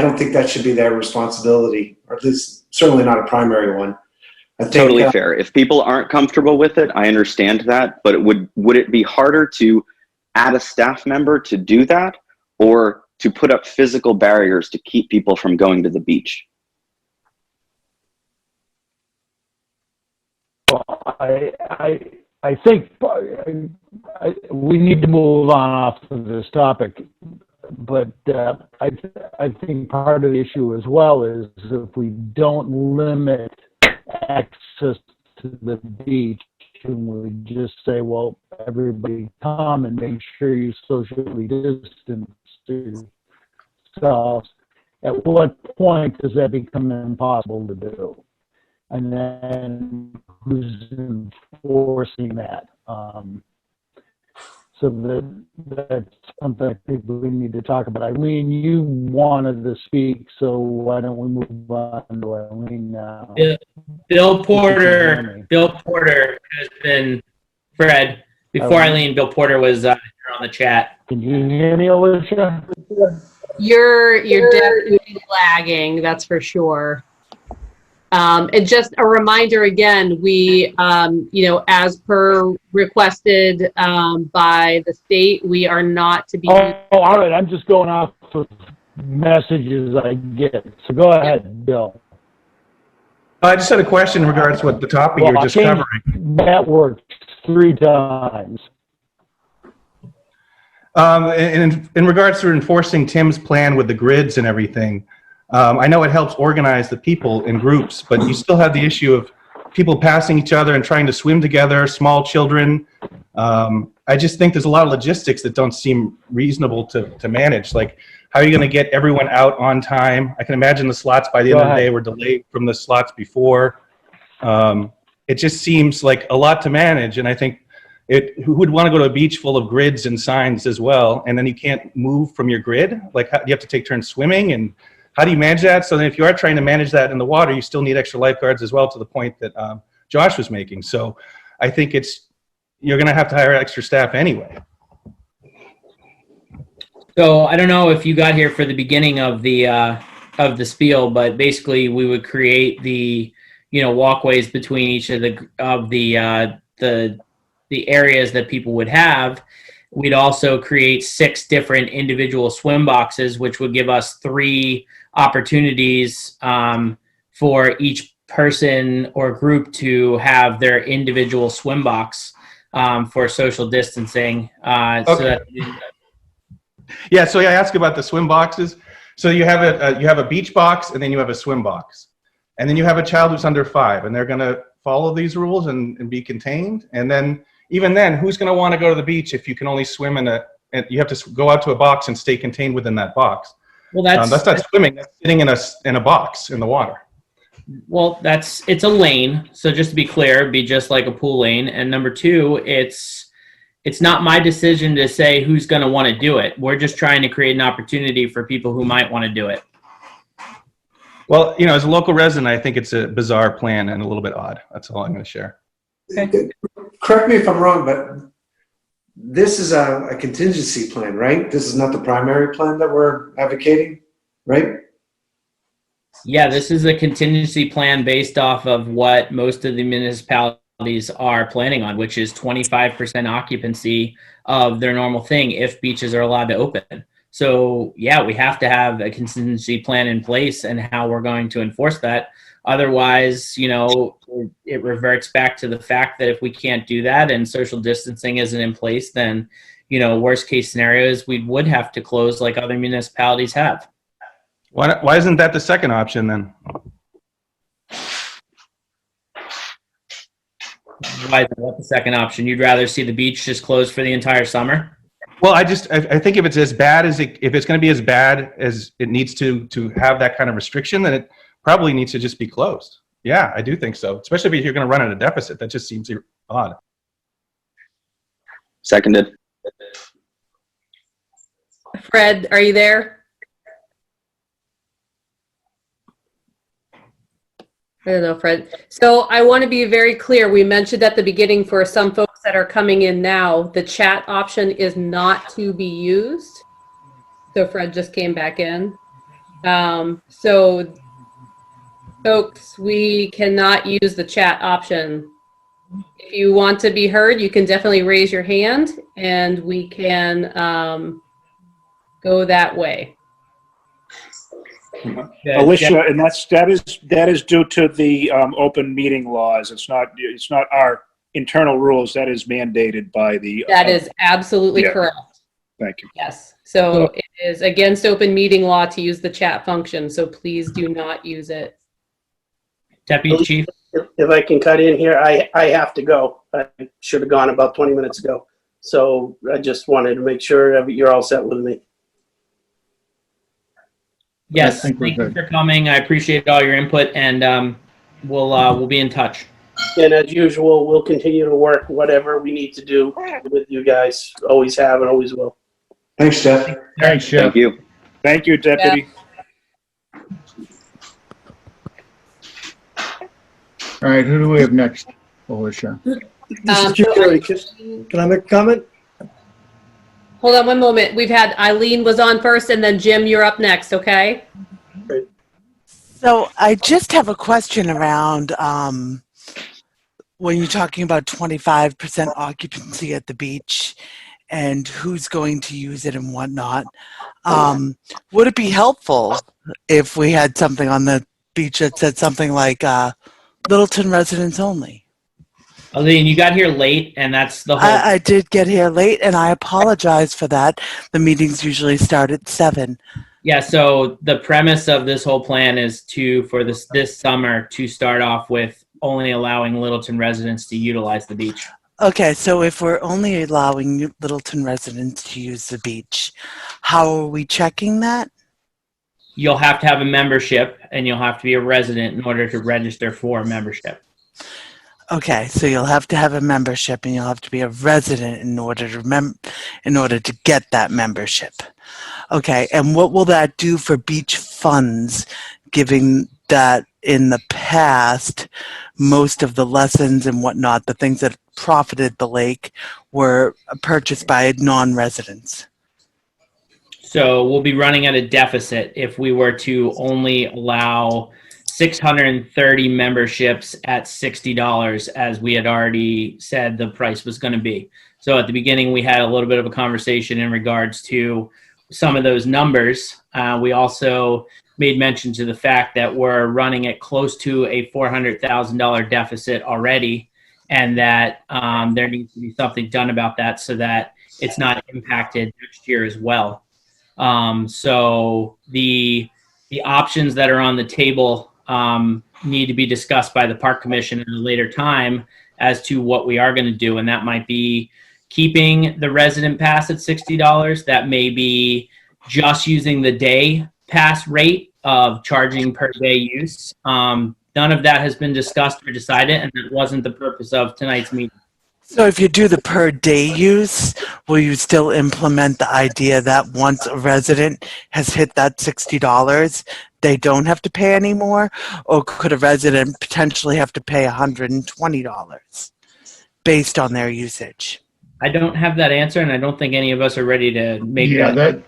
don't think that should be their responsibility, or at least certainly not a primary one. I think, totally fair. If people aren't comfortable with it, I understand that, but would it be harder to add a staff member to do that, or to put up physical barriers to keep people from going to the beach? I think we need to move on off of this topic, but I think part of the issue as well is if we don't limit access to the beach, and we just say, well, everybody come and make sure you socially distance yourselves, at what point does that become impossible to do? And then who's enforcing that? So that's something I think we need to talk about. Eileen, you wanted to speak, so why don't we move on to Eileen now? Yeah. Bill Porter has been, Fred, before Eileen, Bill Porter was on the chat. Can you hear me, Alicia? You're definitely lagging, that's for sure. And just a reminder again, we, as per requested by the state, we are not to be. Oh, all right. I'm just going off of messages I get. So go ahead, Bill. I just had a question in regards to what the topic you were just covering. That worked 3 times. In regards to enforcing Tim's plan with the grids and everything, I know it helps organize the people in groups, but you still have the issue of people passing each other and trying to swim together, small children. I just think there's a lot of logistics that don't seem reasonable to manage. Like, how are you going to get everyone out on time? I can imagine the slots by the end of the day were delayed from the slots before. It just seems like a lot to manage, and I think who would want to go to a beach full of grids and signs as well, and then you can't move from your grid? Like, you have to take turns swimming, and how do you manage that? So then if you are trying to manage that in the water, you still need extra lifeguards as well, to the point that Josh was making. So I think you're going to have to hire extra staff anyway. So I don't know if you got here for the beginning of the spiel, but basically we would create the walkways between each of the areas that people would have. We'd also create 6 different individual swim boxes, which would give us 3 opportunities for each person or group to have their individual swim box for social distancing. Yeah, so I asked about the swim boxes. So you have a beach box, and then you have a swim box, and then you have a child who's under 5, and they're going to follow these rules and be contained. And then even then, who's going to want to go to the beach if you can only swim and you have to go out to a box and stay contained within that box? Well, that's not swimming. That's sitting in a box in the water. Well, it's a lane. So just to be clear, it'd be just like a pool lane. And number 2, it's not my decision to say who's going to want to do it. We're just trying to create an opportunity for people who might want to do it. Well, as a local resident, I think it's a bizarre plan and a little bit odd. That's all I'm going to share. Okay. Correct me if I'm wrong, but this is a contingency plan, right? This is not the primary plan that we're advocating, right? Yeah, this is a contingency plan based off of what most of the municipalities are planning on, which is 25% occupancy of their normal thing if beaches are allowed to open. So yeah, we have to have a contingency plan in place and how we're going to enforce that. Otherwise, it reverts back to the fact that if we can't do that and social distancing isn't in place, then, worst case scenario is we would have to close like other municipalities have. Why isn't that the second option then? Why isn't that the second option? You'd rather see the beach just closed for the entire summer? Well, I think if it's as bad as if it's going to be as bad as it needs to have that kind of restriction, then it probably needs to just be closed. Yeah, I do think so. Especially if you're going to run at a deficit. That just seems odd. Seconded. Fred, are you there? I don't know, Fred. So I want to be very clear. We mentioned at the beginning for some folks that are coming in now, the chat option is not to be used. So Fred just came back in. So folks, we cannot use the chat option. If you want to be heard, you can definitely raise your hand and we can go that way. Alicia, and that is due to the open meeting laws. It's not our internal rules. That is mandated by the. That is absolutely correct. Thank you. Yes. So it is against open meeting law to use the chat function. So please do not use it. Deputy Chief. If I can cut in here, I have to go. I should have gone about 20 minutes ago. So I just wanted to make sure you're all set with me. Yes, thank you for coming. I appreciate all your input, and we'll be in touch. And as usual, we'll continue to work whatever we need to do with you guys. Always have and always will. Thanks, Jeff. Thanks, Jeff. Thank you. Thank you, Deputy. All right, who do we have next, Alicia? This is Jerry. Can I make a comment? Hold on one moment. We've had Eileen was on first, and then Jim, you're up next, okay? So I just have a question around when you're talking about 25% occupancy at the beach and who's going to use it and whatnot. Would it be helpful if we had something on the beach that said something like Littleton residents only? Eileen, you got here late, and that's the whole. I did get here late, and I apologize for that. The meetings usually start at 7. Yeah, so the premise of this whole plan is for this summer to start off with only allowing Littleton residents to utilize the beach. Okay, so if we're only allowing Littleton residents to use the beach, how are we checking that? You'll have to have a membership, and you'll have to be a resident in order to register for a membership. Okay, so you'll have to have a membership, and you'll have to be a resident in order to get that membership. Okay, and what will that do for beach funds, given that in the past, most of the lessons and whatnot, the things that profited the lake, were purchased by non-residents? So we'll be running at a deficit if we were to only allow 630 memberships at $60, as we had already said the price was going to be. So at the beginning, we had a little bit of a conversation in regards to some of those numbers. We also made mention to the fact that we're running at close to a $400,000 deficit already, and that there needs to be something done about that so that it's not impacted next year as well. So the options that are on the table need to be discussed by the Park Commission at a later time as to what we are going to do, and that might be keeping the resident pass at $60. That may be just using the day pass rate of charging per day use. None of that has been discussed or decided, and that wasn't the purpose of tonight's meeting. So if you do the per day use, will you still implement the idea that once a resident has hit that $60, they don't have to pay anymore? Or could a resident potentially have to pay $120 based on their usage? I don't have that answer, and I don't think any of us are ready to make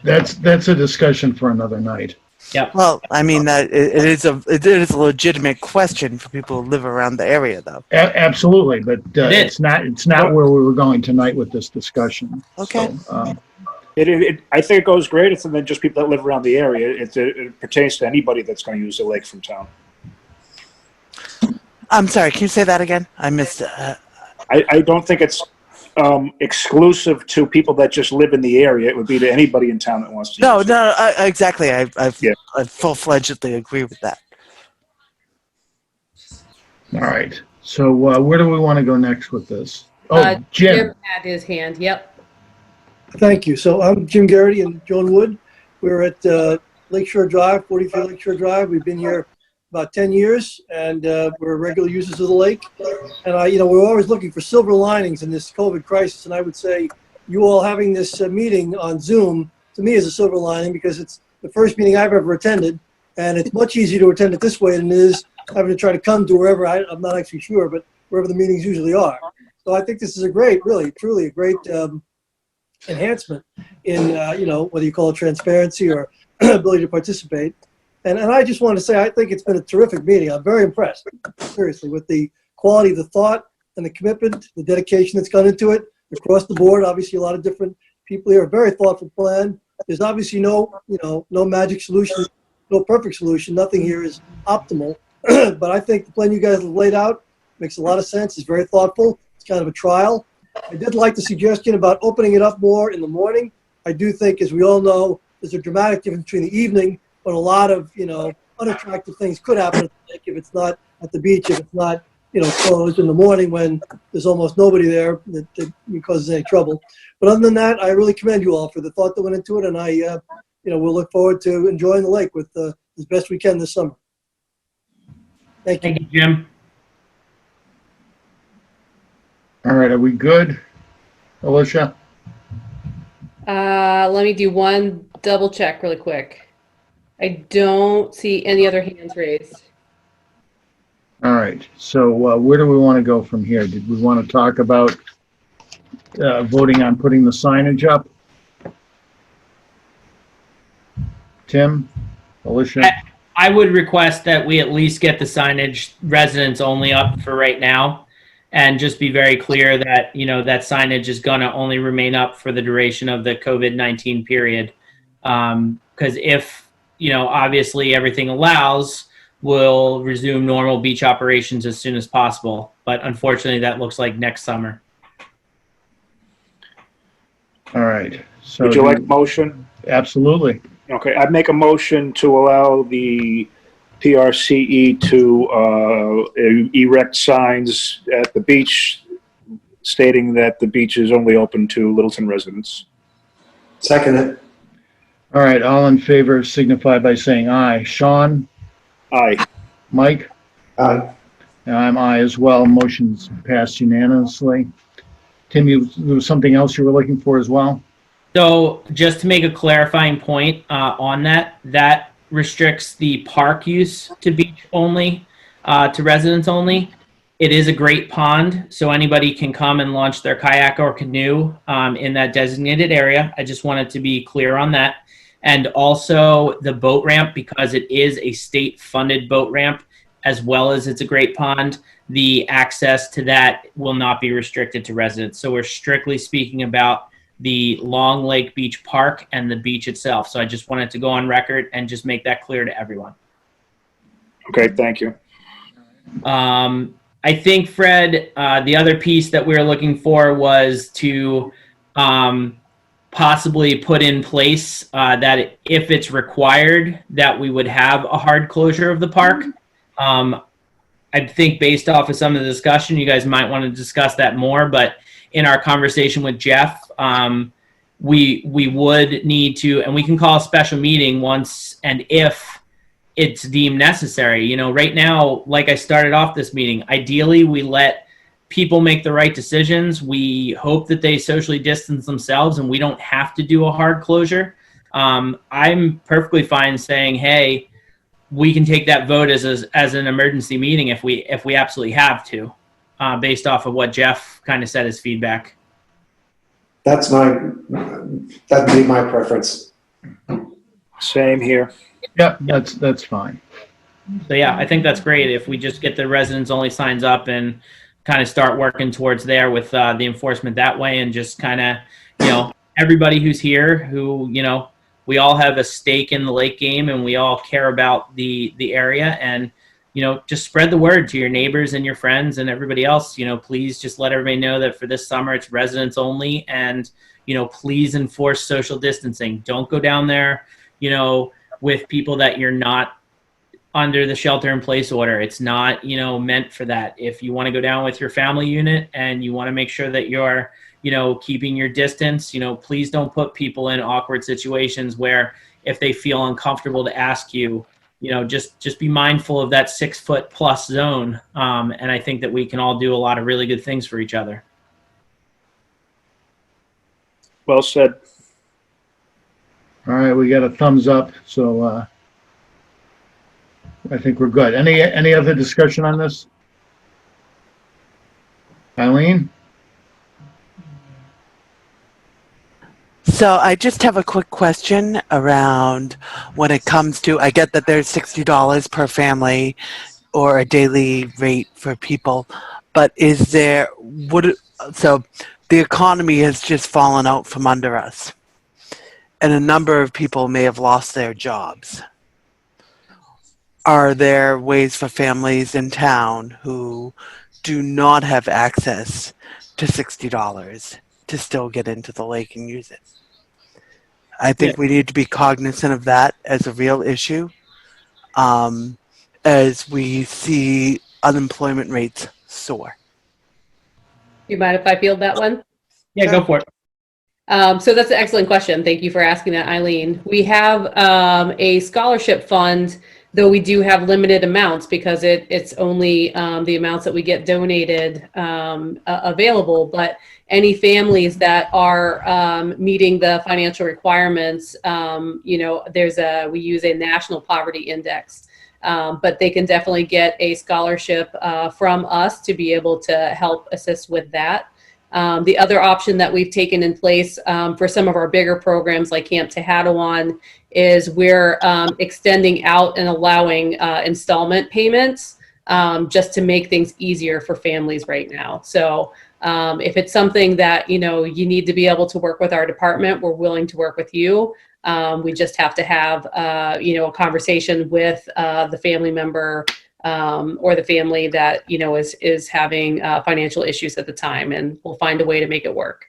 that's a discussion for another night. Yep. Well, I mean, that it is a legitimate question for people who live around the area, though. Absolutely, but it's not where we were going tonight with this discussion. Okay. So, I think it goes greater than just people that live around the area. It pertains to anybody that's going to use the lake from town. I'm sorry, can you say that again? I missed it. I don't think it's exclusive to people that just live in the area. It would be to anybody in town that wants to. No, exactly. I full-fledgedly agree with that. all right. So where do we want to go next with this? Oh, Jim. had his hand. Yep. Thank you. So I'm Jim Garrity and Joan Wood. We're at Lakeshore Drive, 43 Lakeshore Drive. We've been here about 10 years, and we're regular users of the lake. And we're always looking for silver linings in this COVID crisis. And I would say you all having this meeting on Zoom, to me, is a silver lining, because it's the first meeting I've ever attended, and it's much easier to attend it this way than it is having to try to come to wherever, I'm not actually sure, but wherever the meetings usually are. So I think this is a great, really, truly a great enhancement in, whether you call it transparency or ability to participate. And I just want to say, I think it's been a terrific meeting. I'm very impressed, seriously, with the quality of the thought and the commitment, the dedication that's gone into it across the board. Obviously, a lot of different people here, a very thoughtful plan. There's obviously no magic solution, no perfect solution. Nothing here is optimal. But I think the plan you guys have laid out makes a lot of sense. It's very thoughtful. It's kind of a trial. I did like the suggestion about opening it up more in the morning. I do think, as we all know, there's a dramatic difference between the evening, but a lot of, unattractive things could happen at the lake if it's not at the beach, if it's not, closed in the morning when there's almost nobody there that causes any trouble. But other than that, I really commend you all for the thought that went into it, and I, we'll look forward to enjoying the lake with as best we can this summer. Thank you. Thank you, Jim. All right, are we good, Alicia? Let me do one double check really quick. I don't see any other hands raised. All right, so where do we want to go from here? Did we want to talk about voting on putting the signage up? Tim, Alicia? I would request that we at least get the signage residents only up for right now, and just be very clear that, that signage is going to only remain up for the duration of the COVID-19 period. Because if, obviously everything allows, we'll resume normal beach operations as soon as possible. But unfortunately, that looks like next summer. All right. So would you like a motion? Absolutely. Okay, I'd make a motion to allow the PRCE to erect signs at the beach stating that the beach is only open to Littleton residents. Second it. All right, all in favor signify by saying aye. Sean? Aye. Mike? Aye. And I'm aye as well. Motion's passed unanimously. Tim, there was something else you were looking for as well? So just to make a clarifying point on that restricts the park use to beach only, to residents only. It is a great pond, so anybody can come and launch their kayak or canoe in that designated area. I just wanted to be clear on that. And also the boat ramp, because it is a state-funded boat ramp, as well as it's a great pond, the access to that will not be restricted to residents. So we're strictly speaking about the Long Lake Beach Park and the beach itself. So I just wanted to go on record and just make that clear to everyone. Okay, thank you. I think, Fred, the other piece that we were looking for was to possibly put in place that if it's required, that we would have a hard closure of the park. I think based off of some of the discussion, you guys might want to discuss that more, but in our conversation with Jeff, we would need to, and we can call a special meeting once and if it's deemed necessary. You know, right now, like I started off this meeting, ideally we let people make the right decisions. We hope that they socially distance themselves and we don't have to do a hard closure. I'm perfectly fine saying, hey, we can take that vote as an emergency meeting if we absolutely have to, based off of what Jeff kind of said as feedback. That'd be my preference. Same here. Yeah, that's fine. So yeah, I think that's great if we just get the residents only signs up and kind of start working towards there with the enforcement that way, and just kind of, you know, everybody who's here who, you know, we all have a stake in the lake game and we all care about the area, and, you know, just spread the word to your neighbors and your friends and everybody else. You know, please just let everybody know that for this summer it's residents only, and, you know, please enforce social distancing. Don't go down there, you know, with people that you're not under the shelter in place order. It's not, you know, meant for that. If you want to go down with your family unit and you want to make sure that you're, you know, keeping your distance, you know, please don't put people in awkward situations where if they feel uncomfortable to ask you, you know, just be mindful of that 6 foot plus zone. And I think that we can all do a lot of really good things for each other. Well said. All right, we got a thumbs up, so I think we're good. Any other discussion on this? Eileen? So I just have a quick question around when it comes to, I get that there's $60 per family or a daily rate for people, but is there, so the economy has just fallen out from under us and a number of people may have lost their jobs. Are there ways for families in town who do not have access to $60 to still get into the lake and use it? I think we need to be cognizant of that as a real issue, as we see unemployment rates soar. You mind if I field that one? Yeah, go for it. So that's an excellent question. Thank you for asking that, Eileen. We have a scholarship fund, though we do have limited amounts because it's only the amounts that we get donated available. But any families that are meeting the financial requirements, you know, we use a national poverty index, but they can definitely get a scholarship from us to be able to help assist with that. The other option that we've taken in place for some of our bigger programs like Camp Tehadawon is we're extending out and allowing installment payments just to make things easier for families right now. So if it's something that, you know, you need to be able to work with our department, we're willing to work with you. We just have to have, you know, a conversation with the family member or the family that, you know, is having financial issues at the time, and we'll find a way to make it work.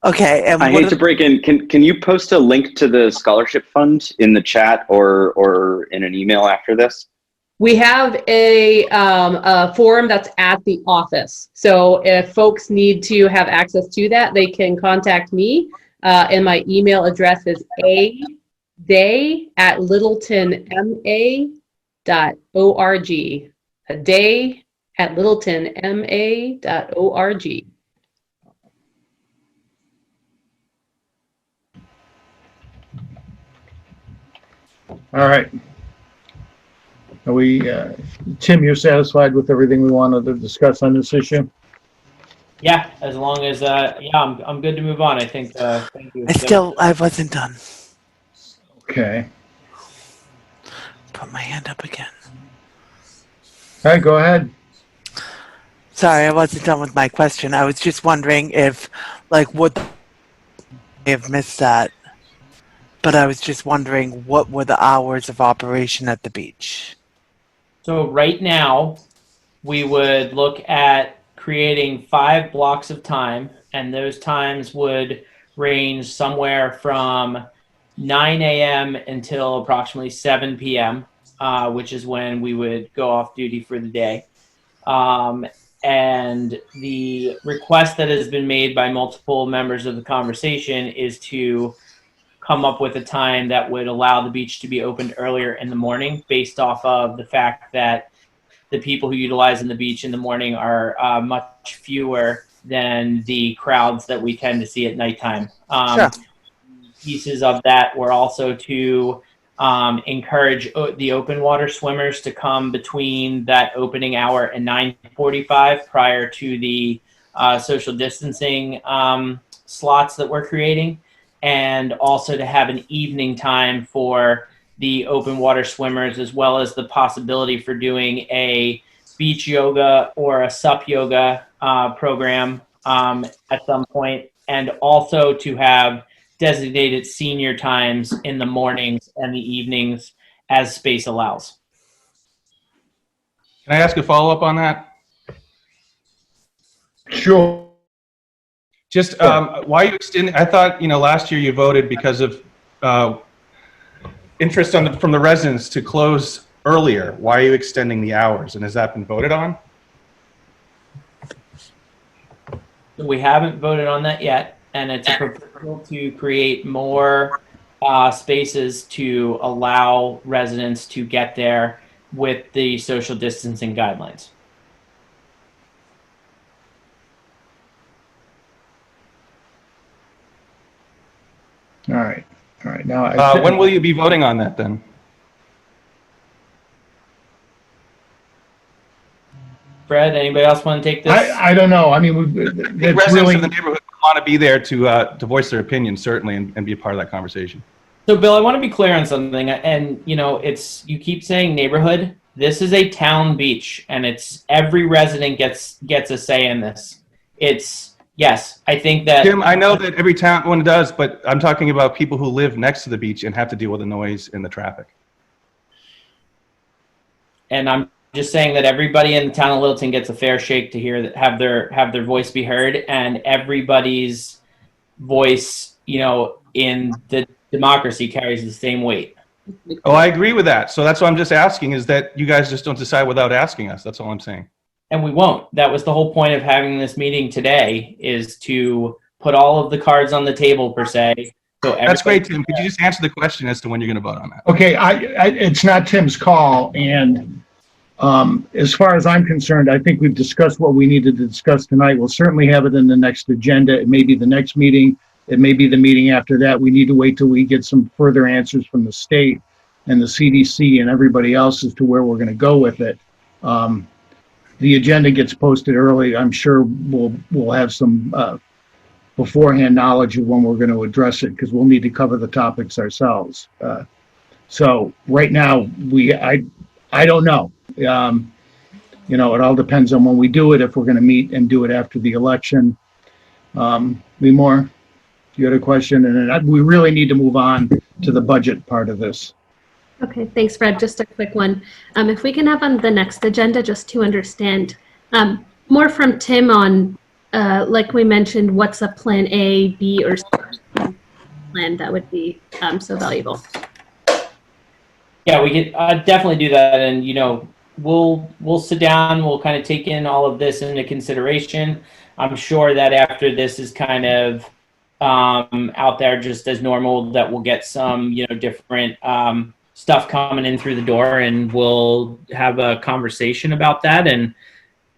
Okay. And I hate to break in. Can you post a link to the scholarship fund in the chat or in an email after this? We have a forum that's at the office. So if folks need to have access to that, they can contact me. And my email address is aday@littletonma.org. aday@littletonma.org. All right. Are we, Tim, you're satisfied with everything we wanted to discuss on this issue? Yeah, as long as I'm good to move on. I think. Thank you. I wasn't done. Okay. Put my hand up again. Hey, go ahead. Sorry, I wasn't done with my question. I was just wondering if, like, would I have missed that? But I was just wondering what were the hours of operation at the beach? So right now, we would look at creating 5 blocks of time, and those times would range somewhere from 9 a.m. until approximately 7 p.m., which is when we would go off duty for the day. And the request that has been made by multiple members of the conversation is to come up with a time that would allow the beach to be opened earlier in the morning, based off of the fact that the people who utilize in the beach in the morning are much fewer than the crowds that we tend to see at nighttime. Sure. Pieces of that were also to encourage the open water swimmers to come between that opening hour and 9:45 prior to the social distancing slots that we're creating, and also to have an evening time for the open water swimmers, as well as the possibility for doing a beach yoga or a sup yoga program at some point, and also to have designated senior times in the mornings and the evenings as space allows. Can I ask a follow-up on that? Sure. Just why you extend? I thought last year you voted because of interest from the residents to close earlier. Why are you extending the hours? And has that been voted on? We haven't voted on that yet, and it's a proposal to create more spaces to allow residents to get there with the social distancing guidelines. All right. All right. Now, when will you be voting on that then? Fred, anybody else want to take this? I don't know. I mean, Residents really of the neighborhood want to be there to voice their opinion, certainly, and be a part of that conversation. So, Bill, I want to be clear on something, and you keep saying neighborhood. This is a town beach, and it's every resident gets a say in this. Yes, I think that. Tim, I know that every town one does, but I'm talking about people who live next to the beach and have to deal with the noise and the traffic. And I'm just saying that everybody in the town of Littleton gets a fair shake to hear that have their voice be heard, and everybody's voice, in the democracy carries the same weight. Oh, I agree with that. So that's what I'm just asking, is that you guys just don't decide without asking us. That's all I'm saying. And we won't. That was the whole point of having this meeting today, is to put all of the cards on the table, per se. So that's great, Tim. Could you just answer the question as to when you're going to vote on that? okay. It's not Tim's call, and as far as I'm concerned, I think we've discussed what we needed to discuss tonight. We'll certainly have it in the next agenda. It may be the next meeting. It may be the meeting after that. We need to wait till we get some further answers from the state and the CDC and everybody else as to where we're going to go with it. The agenda gets posted early. I'm sure we'll have some beforehand knowledge of when we're going to address it, because we'll need to cover the topics ourselves. So right now, I don't know. It all depends on when we do it, if we're going to meet and do it after the election. Lemore, you had a question, and then we really need to move on to the budget part of this. Okay, thanks, Fred. Just a quick one. If we can have on the next agenda, just to understand more from Tim on, like we mentioned, what's a plan A, B, or C plan, that would be so valuable. Yeah, we could definitely do that, and we'll sit down. We'll kind of take in all of this into consideration. I'm sure that after this is kind of out there just as normal, that we'll get some different stuff coming in through the door, and we'll have a conversation about that. And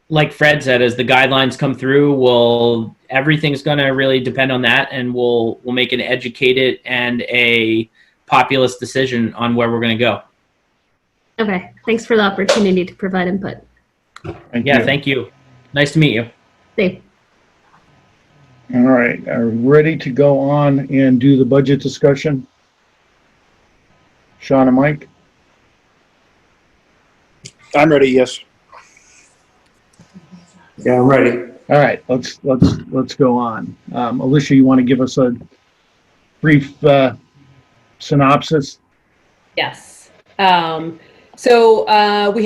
like Fred said, as the guidelines come through, everything's going to really depend on that, and we'll make an educated and a populous decision on where we're going to go. Okay, thanks for the opportunity to provide input. Thank you. Nice to meet you. Same. All right, are we ready to go on and do the budget discussion? Sean and Mike? I'm ready, yes. Yeah, I'm ready. All right, let's go on. Alicia, you want to give us a brief synopsis? Yes. We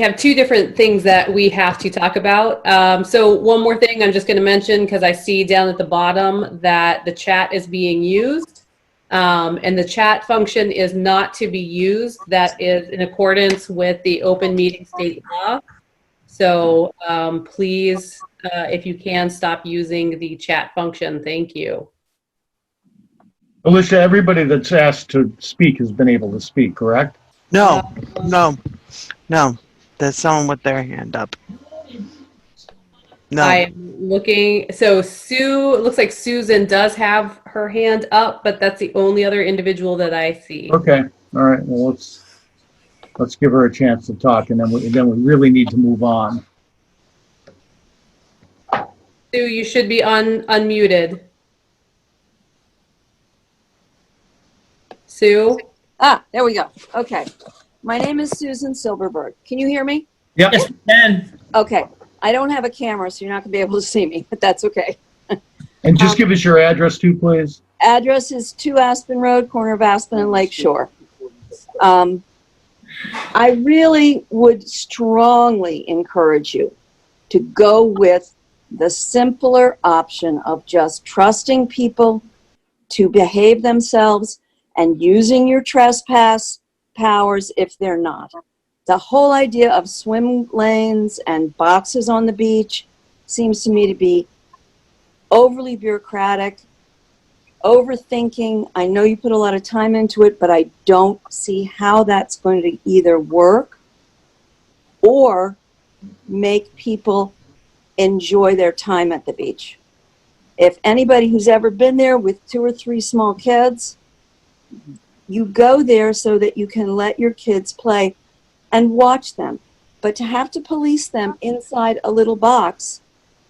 have two different things that we have to talk about. So one more thing I'm just going to mention, because I see down at the bottom that the chat is being used. And the chat function is not to be used. That is in accordance with the open meeting state law. So please, if you can, stop using the chat function. Thank you. Alicia, everybody that's asked to speak has been able to speak, correct? No, no, no. There's someone with their hand up. No. I'm looking. So Sue, it looks like Susan does have her hand up, but that's the only other individual that I see. Okay. All right. Well, let's give her a chance to talk, and then we really need to move on. Sue, you should be unmuted. Sue? Ah, there we go. Okay. My name is Susan Silverberg. Can you hear me? Yep. Yes, Ben. Okay. I don't have a camera, so you're not going to be able to see me, but that's okay. And just give us your address too, please. Address is 2 Aspen Road, corner of Aspen and Lake Shore. I really would strongly encourage you to go with the simpler option of just trusting people to behave themselves and using your trespass powers if they're not. The whole idea of swim lanes and boxes on the beach seems to me to be overly bureaucratic, overthinking. I know you put a lot of time into it, but I don't see how that's going to either work or make people enjoy their time at the beach. If anybody who's ever been there with 2 or 3 small kids, you go there so that you can let your kids play and watch them. But to have to police them inside a little box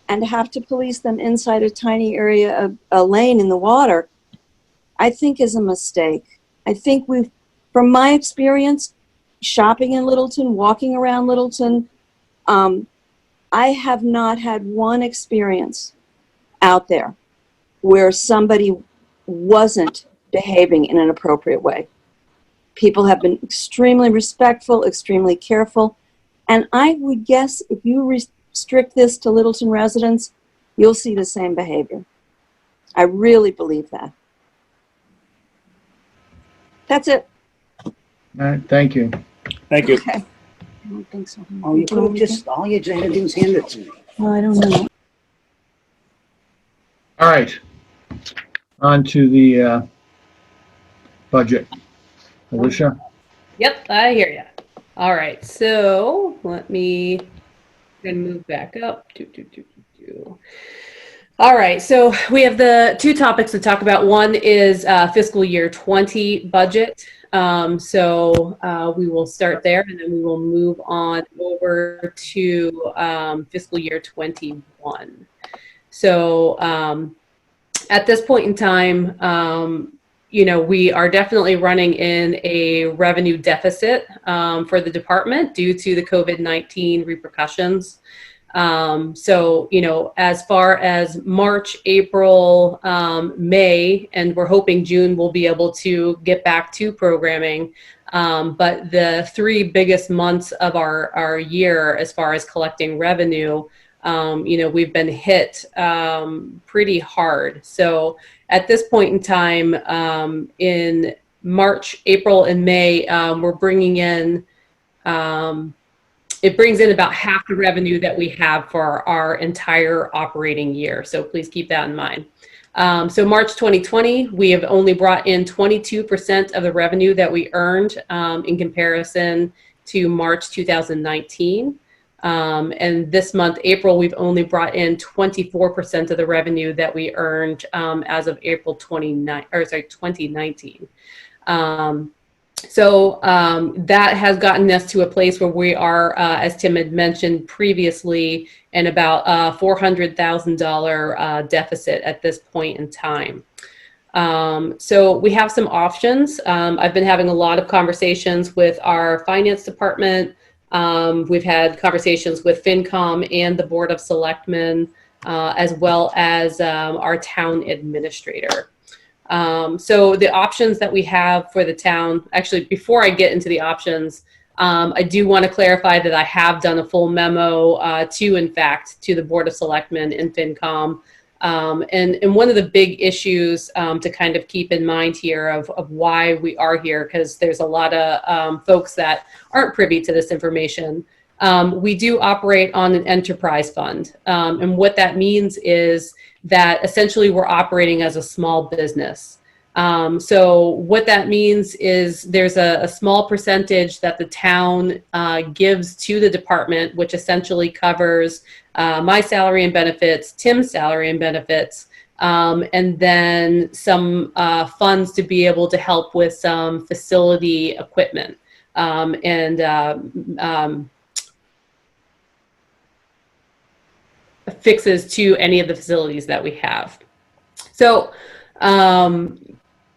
and to have to police them inside a tiny area of a lane in the water, I think is a mistake. I think from my experience, shopping in Littleton, walking around Littleton, I have not had one experience out there where somebody wasn't behaving in an appropriate way. People have been extremely respectful, extremely careful, and I would guess if you restrict this to Littleton residents, you'll see the same behavior. I really believe that. That's it. All right. Thank you. Thank you. Okay. I don't think so. Oh, you could have just, all you had to do was hand it to me. Well, I don't know. All right. On to the budget. Alicia? Yep, I hear you. All right, so let me move back up. All right, so we have the 2 topics to talk about. One is fiscal year 20 budget. We will start there, and then we will move on over to fiscal year 21. So at this point in time, we are definitely running in a revenue deficit for the department due to the COVID-19 repercussions. As far as March, April, May, and we're hoping June, we'll be able to get back to programming. But the 3 biggest months of our year, as far as collecting revenue, we've been hit pretty hard. So at this point in time, in March, April, and May, we're bringing in, it brings in about half the revenue that we have for our entire operating year. So please keep that in mind. So March 2020, we have only brought in 22% of the revenue that we earned in comparison to March 2019. And this month, April, we've only brought in 24% of the revenue that we earned as of April 2019. That has gotten us to a place where we are, as Tim had mentioned previously, in about a $400,000 deficit at this point in time. So we have some options. I've been having a lot of conversations with our finance department, We've had conversations with FinCom and the Board of Selectmen, as well as our town administrator. So the options that we have for the town, actually, before I get into the options, I do want to clarify that I have done a full memo to the Board of Selectmen and FinCom. And one of the big issues to kind of keep in mind here of why we are here, because there's a lot of folks that aren't privy to this information. We do operate on an enterprise fund. And what that means is that essentially we're operating as a small business. So what that means is there's a small percentage that the town gives to the department, which essentially covers my salary and benefits, Tim's salary and benefits, and then some funds to be able to help with some facility equipment and fixes to any of the facilities that we have. So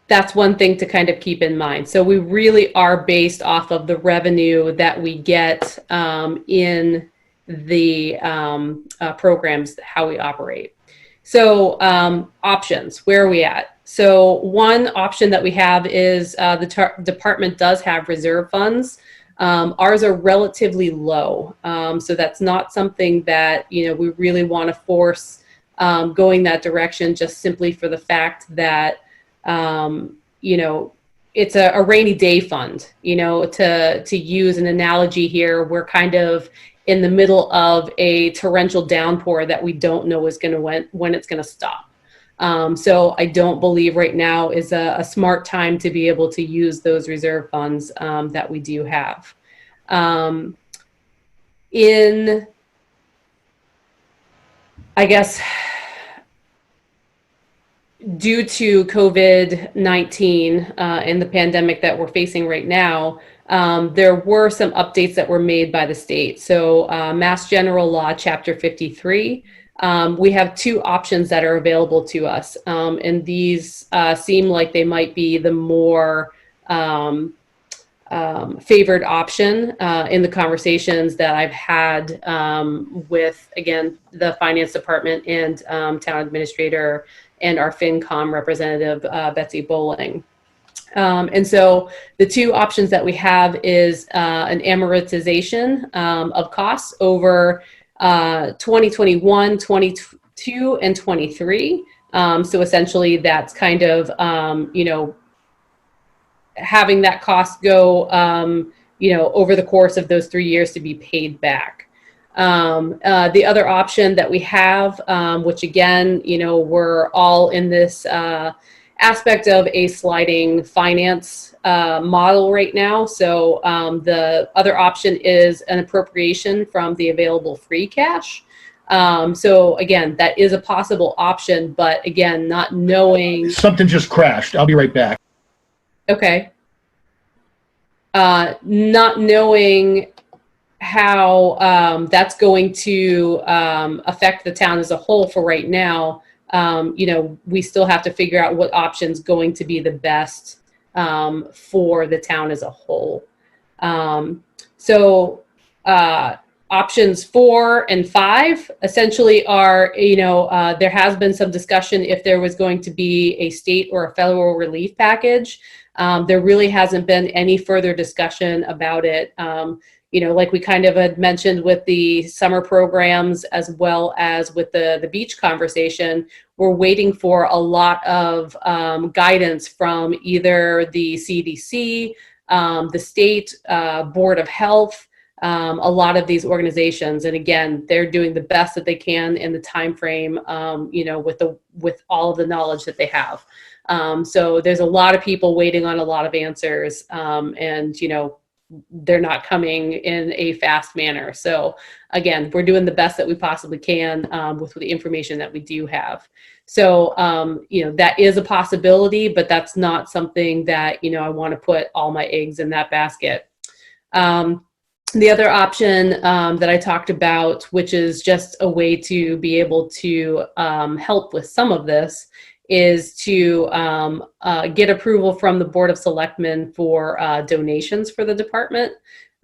that's one thing to kind of keep in mind. So we really are based off of the revenue that we get in the programs, how we operate. So options, where are we at? So one option that we have is the department does have reserve funds. Ours are relatively low. So that's not something that, we really want to force going that direction, just simply for the fact that, it's a rainy day fund, to use an analogy here. We're kind of in the middle of a torrential downpour that we don't know is when it's going to stop. So I don't believe right now is a smart time to be able to use those reserve funds that we do have. Due to COVID-19 and the pandemic that we're facing right now, there were some updates that were made by the state. So Mass General Law, Chapter 53, we have two options that are available to us. And these seem like they might be the more favored option in the conversations that I've had with, again, the finance department and town administrator and our FinCom representative, Betsy Bowling. And so the two options that we have is an amortization of costs over 2021, 22, and 23. So essentially that's kind of, having that cost go, over the course of those 3 years to be paid back. The other option that we have, which again, we're all in this aspect of a sliding finance model right now. So the other option is an appropriation from the available free cash. So again, that is a possible option, but again, not knowing. Something just crashed. I'll be right back. Okay. Not knowing how that's going to affect the town as a whole for right now, we still have to figure out what option's going to be the best for the town as a whole. So options 4 and 5 essentially are, there has been some discussion if there was going to be a state or a federal relief package. There really hasn't been any further discussion about it. Like we kind of had mentioned with the summer programs as well as with the beach conversation, we're waiting for a lot of guidance from either the CDC, the state Board of Health, a lot of these organizations. And again, they're doing the best that they can in the time frame, with all of the knowledge that they have. So there's a lot of people waiting on a lot of answers, and they're not coming in a fast manner. So again, we're doing the best that we possibly can with the information that we do have. So that is a possibility, but that's not something that I want to put all my eggs in that basket. The other option that I talked about, which is just a way to be able to help with some of this, is to get approval from the Board of Selectmen for donations for the department.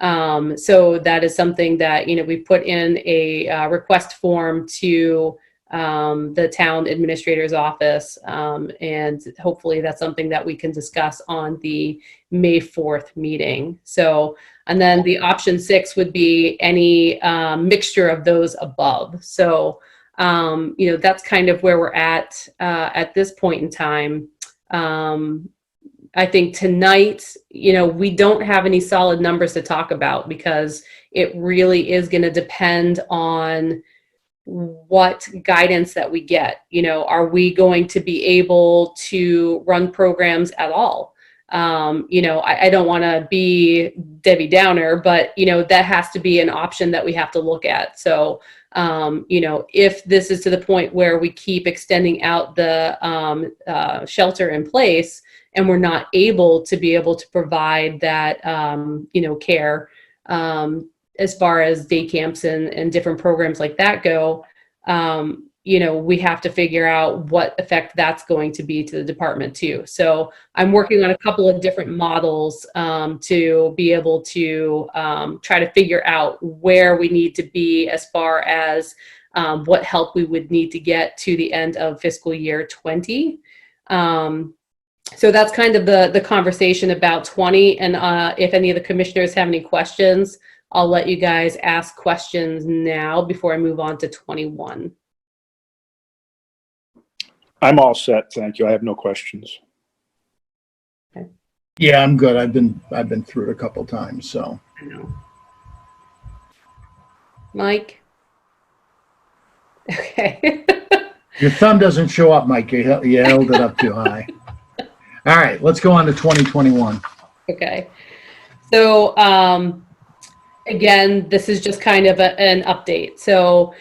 So that is something that, we put in a request form to the town administrator's office. And hopefully that's something that we can discuss on the May 4th meeting. So, and then the option 6 would be any mixture of those above. So, that's kind of where we're at this point in time. I think tonight, we don't have any solid numbers to talk about because it really is going to depend on what guidance that we get. Are we going to be able to run programs at all? I don't want to be Debbie Downer, but, that has to be an option that we have to look at. So, if this is to the point where we keep extending out the shelter in place and we're not able to provide that, care, as far as day camps and different programs like that go, we have to figure out what effect that's going to be to the department too. So I'm working on a couple of different models to be able to try to figure out where we need to be as far as what help we would need to get to the end of fiscal year 20. So that's kind of the conversation about 20. And if any of the commissioners have any questions, I'll let you guys ask questions now before I move on to 21. I'm all set, thank you. I have no questions. Okay. Yeah, I'm good. I've been through it a couple times, so. I know. Mike? Okay. Your thumb doesn't show up, Mike. You held it up too high. All right, let's go on to 2021. Okay. So, again, this is just kind of an update. So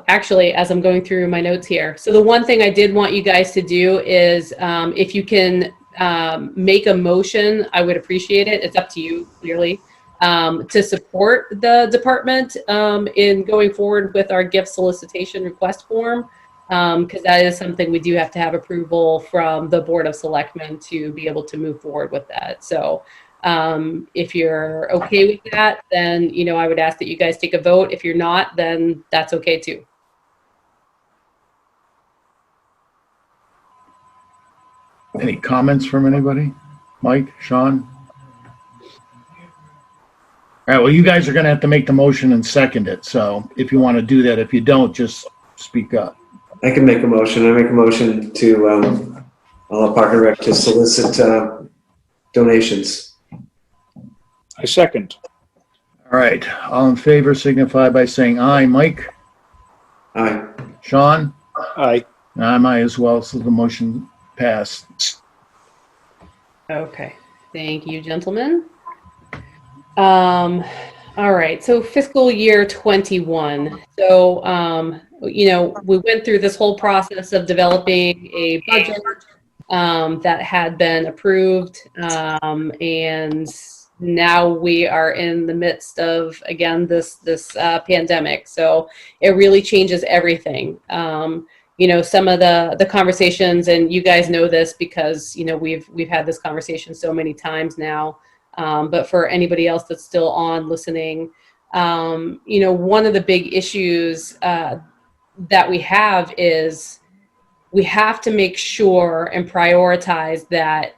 actually, as I'm going through my notes here. So the one thing I did want you guys to do is, if you can make a motion, I would appreciate it. It's up to you, clearly, to support the department in going forward with our gift solicitation request form. Because that is something we do have to have approval from the Board of Selectmen to be able to move forward with that. So if you're okay with that, then, I would ask that you guys take a vote. If you're not, then that's okay too. Any comments from anybody? Mike, Sean? All right, well, you guys are going to have to make the motion and second it. So if you want to do that, if you don't, just speak up. I can make a motion. I make a motion to allow Park and Rec to solicit donations. I second. All right, all in favor signify by saying aye. Mike? Aye. Sean? Aye. And I'm aye as well, so the motion passed. Okay. Thank you, gentlemen. All right. So fiscal year 21. So, we went through this whole process of developing a budget that had been approved. And now we are in the midst of, again, this pandemic. So it really changes everything. Some of the conversations, and you guys know this because, we've had this conversation so many times now. But for anybody else that's still on listening, one of the big issues that we have is we have to make sure and prioritize that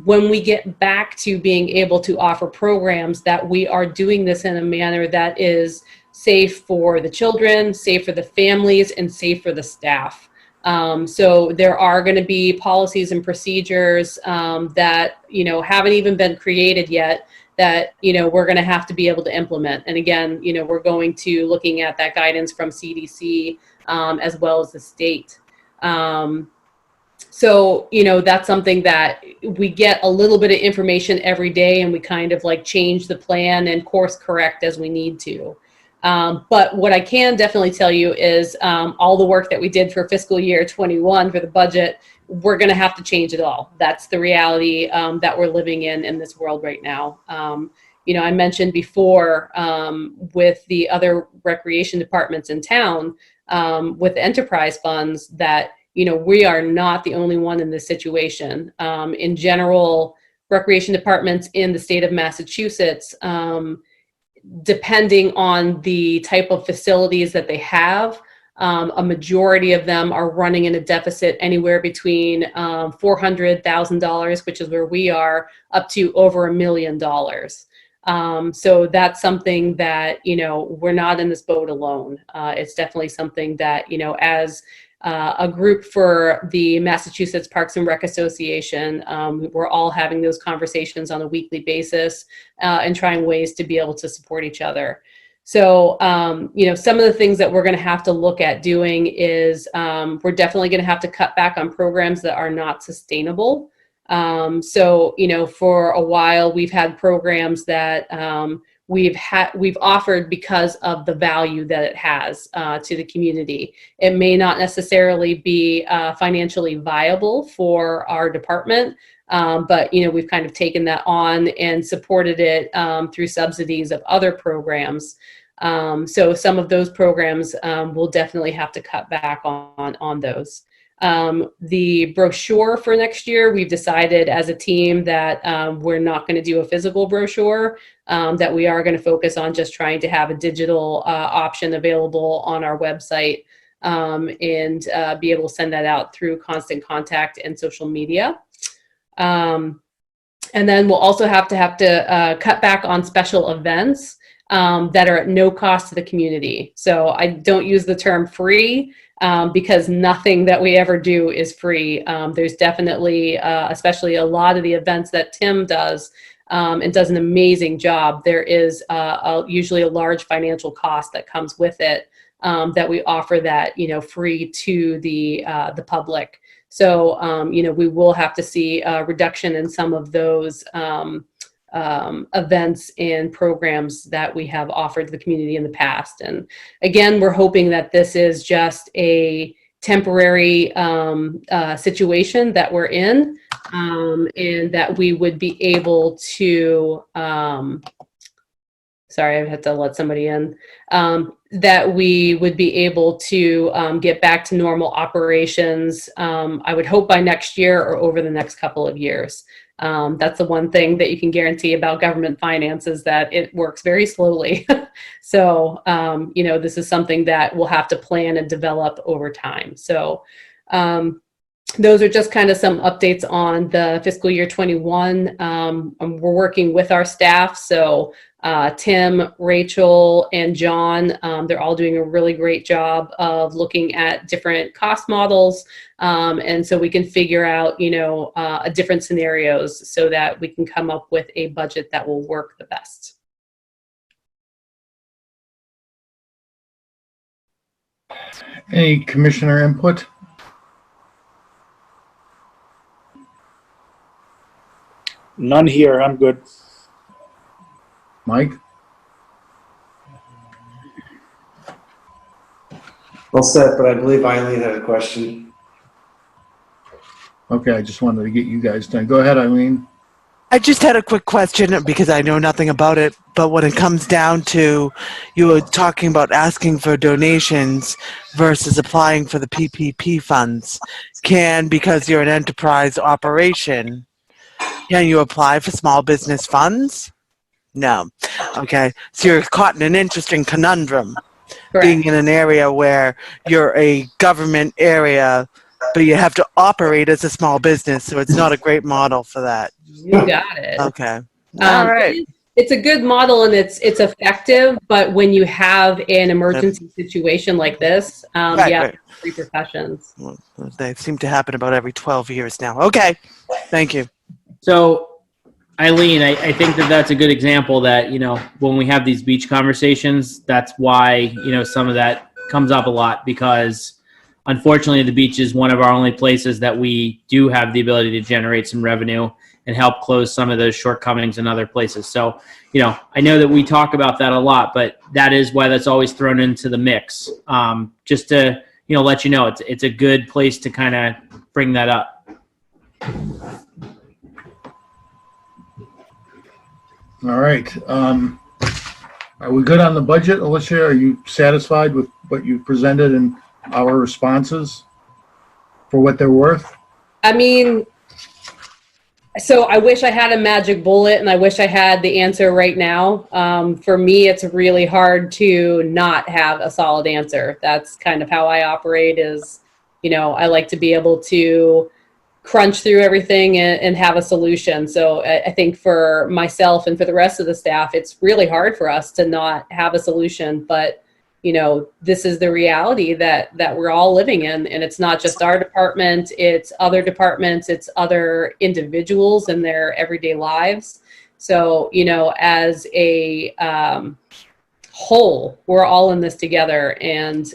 when we get back to being able to offer programs, that we are doing this in a manner that is safe for the children, safe for the families, and safe for the staff. So there are going to be policies and procedures that, haven't even been created yet that, we're going to have to be able to implement. And again, we're going to looking at that guidance from CDC as well as the state. So, that's something that we get a little bit of information every day and we kind of like change the plan and course correct as we need to. But what I can definitely tell you is all the work that we did for fiscal year 21 for the budget, we're going to have to change it all. That's the reality that we're living in this world right now. I mentioned before with the other recreation departments in town with enterprise funds that, we are not the only one in this situation. In general, recreation departments in the state of Massachusetts, depending on the type of facilities that they have, a majority of them are running in a deficit anywhere between $400,000, which is where we are, up to over $1 million. So that's something that, we're not in this boat alone. It's definitely something that, as a group for the Massachusetts Parks and Rec Association, we're all having those conversations on a weekly basis and trying ways to be able to support each other. So, some of the things that we're going to have to look at doing is we're definitely going to have to cut back on programs that are not sustainable. So, for a while we've had programs that we've offered because of the value that it has to the community. It may not necessarily be financially viable for our department, but we've kind of taken that on and supported it through subsidies of other programs. So some of those programs we'll definitely have to cut back on those. The brochure for next year, we've decided as a team that we're not going to do a physical brochure, that we are going to focus on just trying to have a digital option available on our website, and be able to send that out through Constant Contact and social media. And then we'll also have to cut back on special events that are at no cost to the community. So I don't use the term free, because nothing that we ever do is free. There's definitely, especially a lot of the events that Tim does, and does an amazing job. There is usually a large financial cost that comes with it, that we offer that, free to the public. So, we will have to see a reduction in some of those events and programs that we have offered the community in the past. And again, we're hoping that this is just a temporary situation that we're in, and that we would be able to, sorry, I had to let somebody in, that we would be able to get back to normal operations, I would hope by next year or over the next couple of years. That's the one thing that you can guarantee about government finances, that it works very slowly. So, this is something that we'll have to plan and develop over time. So, those are just kind of some updates on the fiscal year 21. We're working with our staff. So Tim, Rachel, and John, they're all doing a really great job of looking at different cost models. And so we can figure out, different scenarios so that we can come up with a budget that will work the best. Any commissioner input? None here. I'm good. Mike? Well said, but I believe Eileen had a question. Okay, I just wanted to get you guys done. Go ahead, Eileen. I just had a quick question because I know nothing about it, but when it comes down to, you were talking about asking for donations versus applying for the PPP funds. Because you're an enterprise operation, can you apply for small business funds? No. Okay, so you're caught in an interesting conundrum. Correct. Being in an area where you're a government area, but you have to operate as a small business, so it's not a great model for that. You got it. Okay. All right. It's a good model and it's effective, but when you have an emergency situation like this, right. Repercussions. Well, they seem to happen about every 12 years now. Okay. Thank you. So, Eileen, I think that's a good example that, when we have these beach conversations, that's why, some of that comes up a lot, because unfortunately the beach is one of our only places that we do have the ability to generate some revenue and help close some of those shortcomings in other places. So, I know that we talk about that a lot, but that is why that's always thrown into the mix. Just to, let you know, it's a good place to kind of bring that up. All right. Are we good on the budget, Alicia? Are you satisfied with what you presented and our responses for what they're worth? I mean, So I wish I had a magic bullet and I wish I had the answer right now. For me, it's really hard to not have a solid answer. That's kind of how I operate is, I like to be able to crunch through everything and have a solution. So I think for myself and for the rest of the staff, it's really hard for us to not have a solution. But this is the reality that we're all living in, and it's not just our department, it's other departments, it's other individuals in their everyday lives. So, as a whole, we're all in this together, and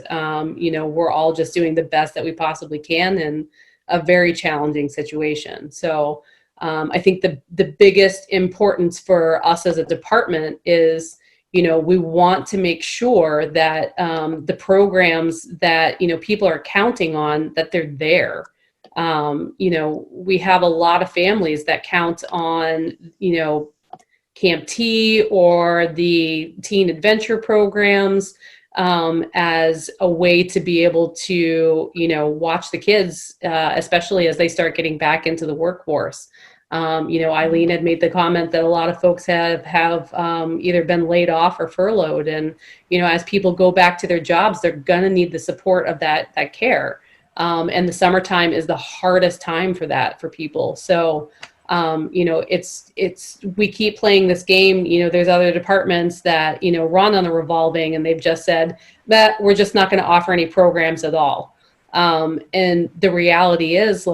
we're all just doing the best that we possibly can in a very challenging situation. So I think the biggest importance for us as a department is we want to make sure that the programs that, people are counting on, that they're there. We have a lot of families that count on, Camp T or the teen adventure programs as a way to be able to, watch the kids, especially as they start getting back into the workforce. Eileen had made the comment that a lot of folks have either been laid off or furloughed. And, as people go back to their jobs, they're going to need the support of that care. And the summertime is the hardest time for that for people. So, we keep playing this game. There's other departments that, run on the revolving, and they've just said that we're just not going to offer any programs at all. And the reality is,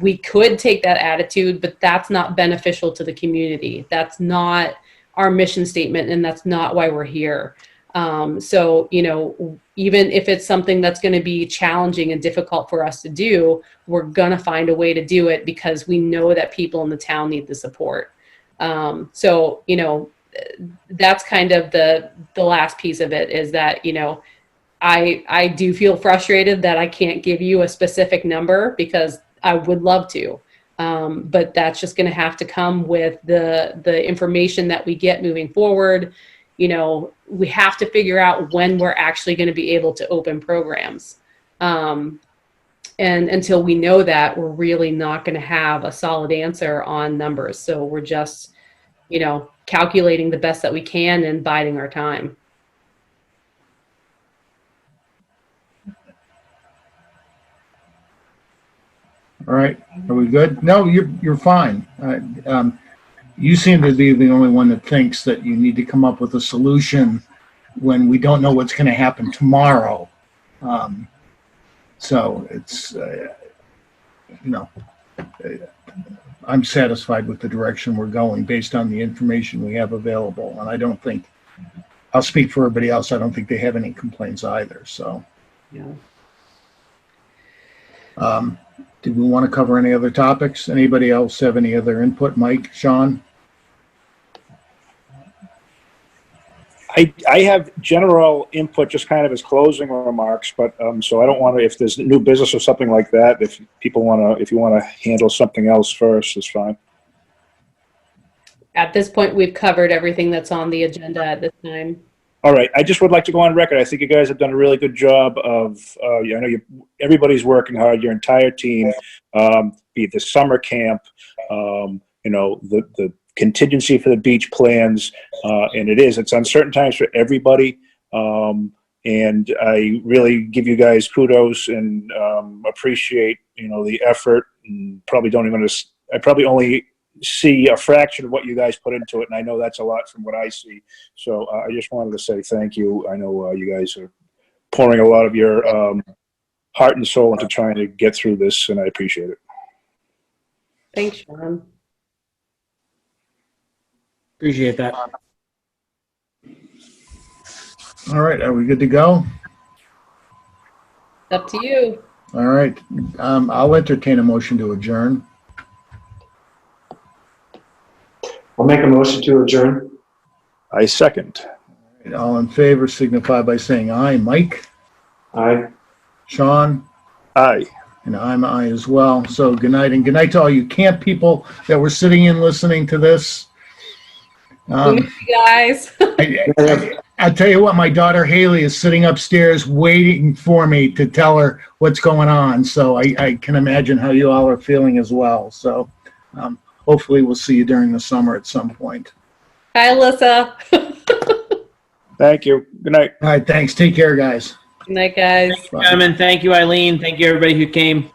we could take that attitude, but that's not beneficial to the community. That's not our mission statement, and that's not why we're here. So, even if it's something that's going to be challenging and difficult for us to do, we're going to find a way to do it because we know that people in the town need the support. So, that's kind of the last piece of it is that, I do feel frustrated that I can't give you a specific number because I would love to. But that's just going to have to come with the information that we get moving forward. We have to figure out when we're actually going to be able to open programs. And until we know that, we're really not going to have a solid answer on numbers. So we're just, calculating the best that we can and biding our time. All right, are we good? No, you're fine. You seem to be the only one that thinks that you need to come up with a solution when we don't know what's going to happen tomorrow. So it's, I'm satisfied with the direction we're going based on the information we have available. And I don't think, I'll speak for everybody else, I don't think they have any complaints either, so. Yeah. Did we want to cover any other topics? Anybody else have any other input? Mike, Sean? I have general input, just kind of as closing remarks, but so I don't want to. If there's new business or something like that, if you want to handle something else first, it's fine. At this point, we've covered everything that's on the agenda at this time. All right. I just would like to go on record. I think you guys have done a really good job of. I know everybody's working hard. Your entire team, be it the summer camp, the contingency for the beach plans, and it's uncertain times for everybody. And I really give you guys kudos and appreciate the effort. And probably I probably only see a fraction of what you guys put into it, and I know that's a lot from what I see. So I just wanted to say thank you. I know you guys are pouring a lot of your heart and soul into trying to get through this, and I appreciate it. Thanks, Sean. Appreciate that. All right, are we good to go? Up to you. All right, I'll entertain a motion to adjourn. I'll make a motion to adjourn. I second. All in favor signify by saying aye. Mike? Aye. Sean? Aye. And I'm aye as well. So good night, and good night to all you camp people that were sitting in listening to this. We miss you guys. I'll tell you what, my daughter Haley is sitting upstairs waiting for me to tell her what's going on. So I can imagine how you all are feeling as well. So hopefully we'll see you during the summer at some point. Hi, Alyssa. Thank you. Good night. All right, thanks. Take care, guys. Good night, guys. Bye. Gentlemen, thank you, Eileen. Thank you, everybody who came.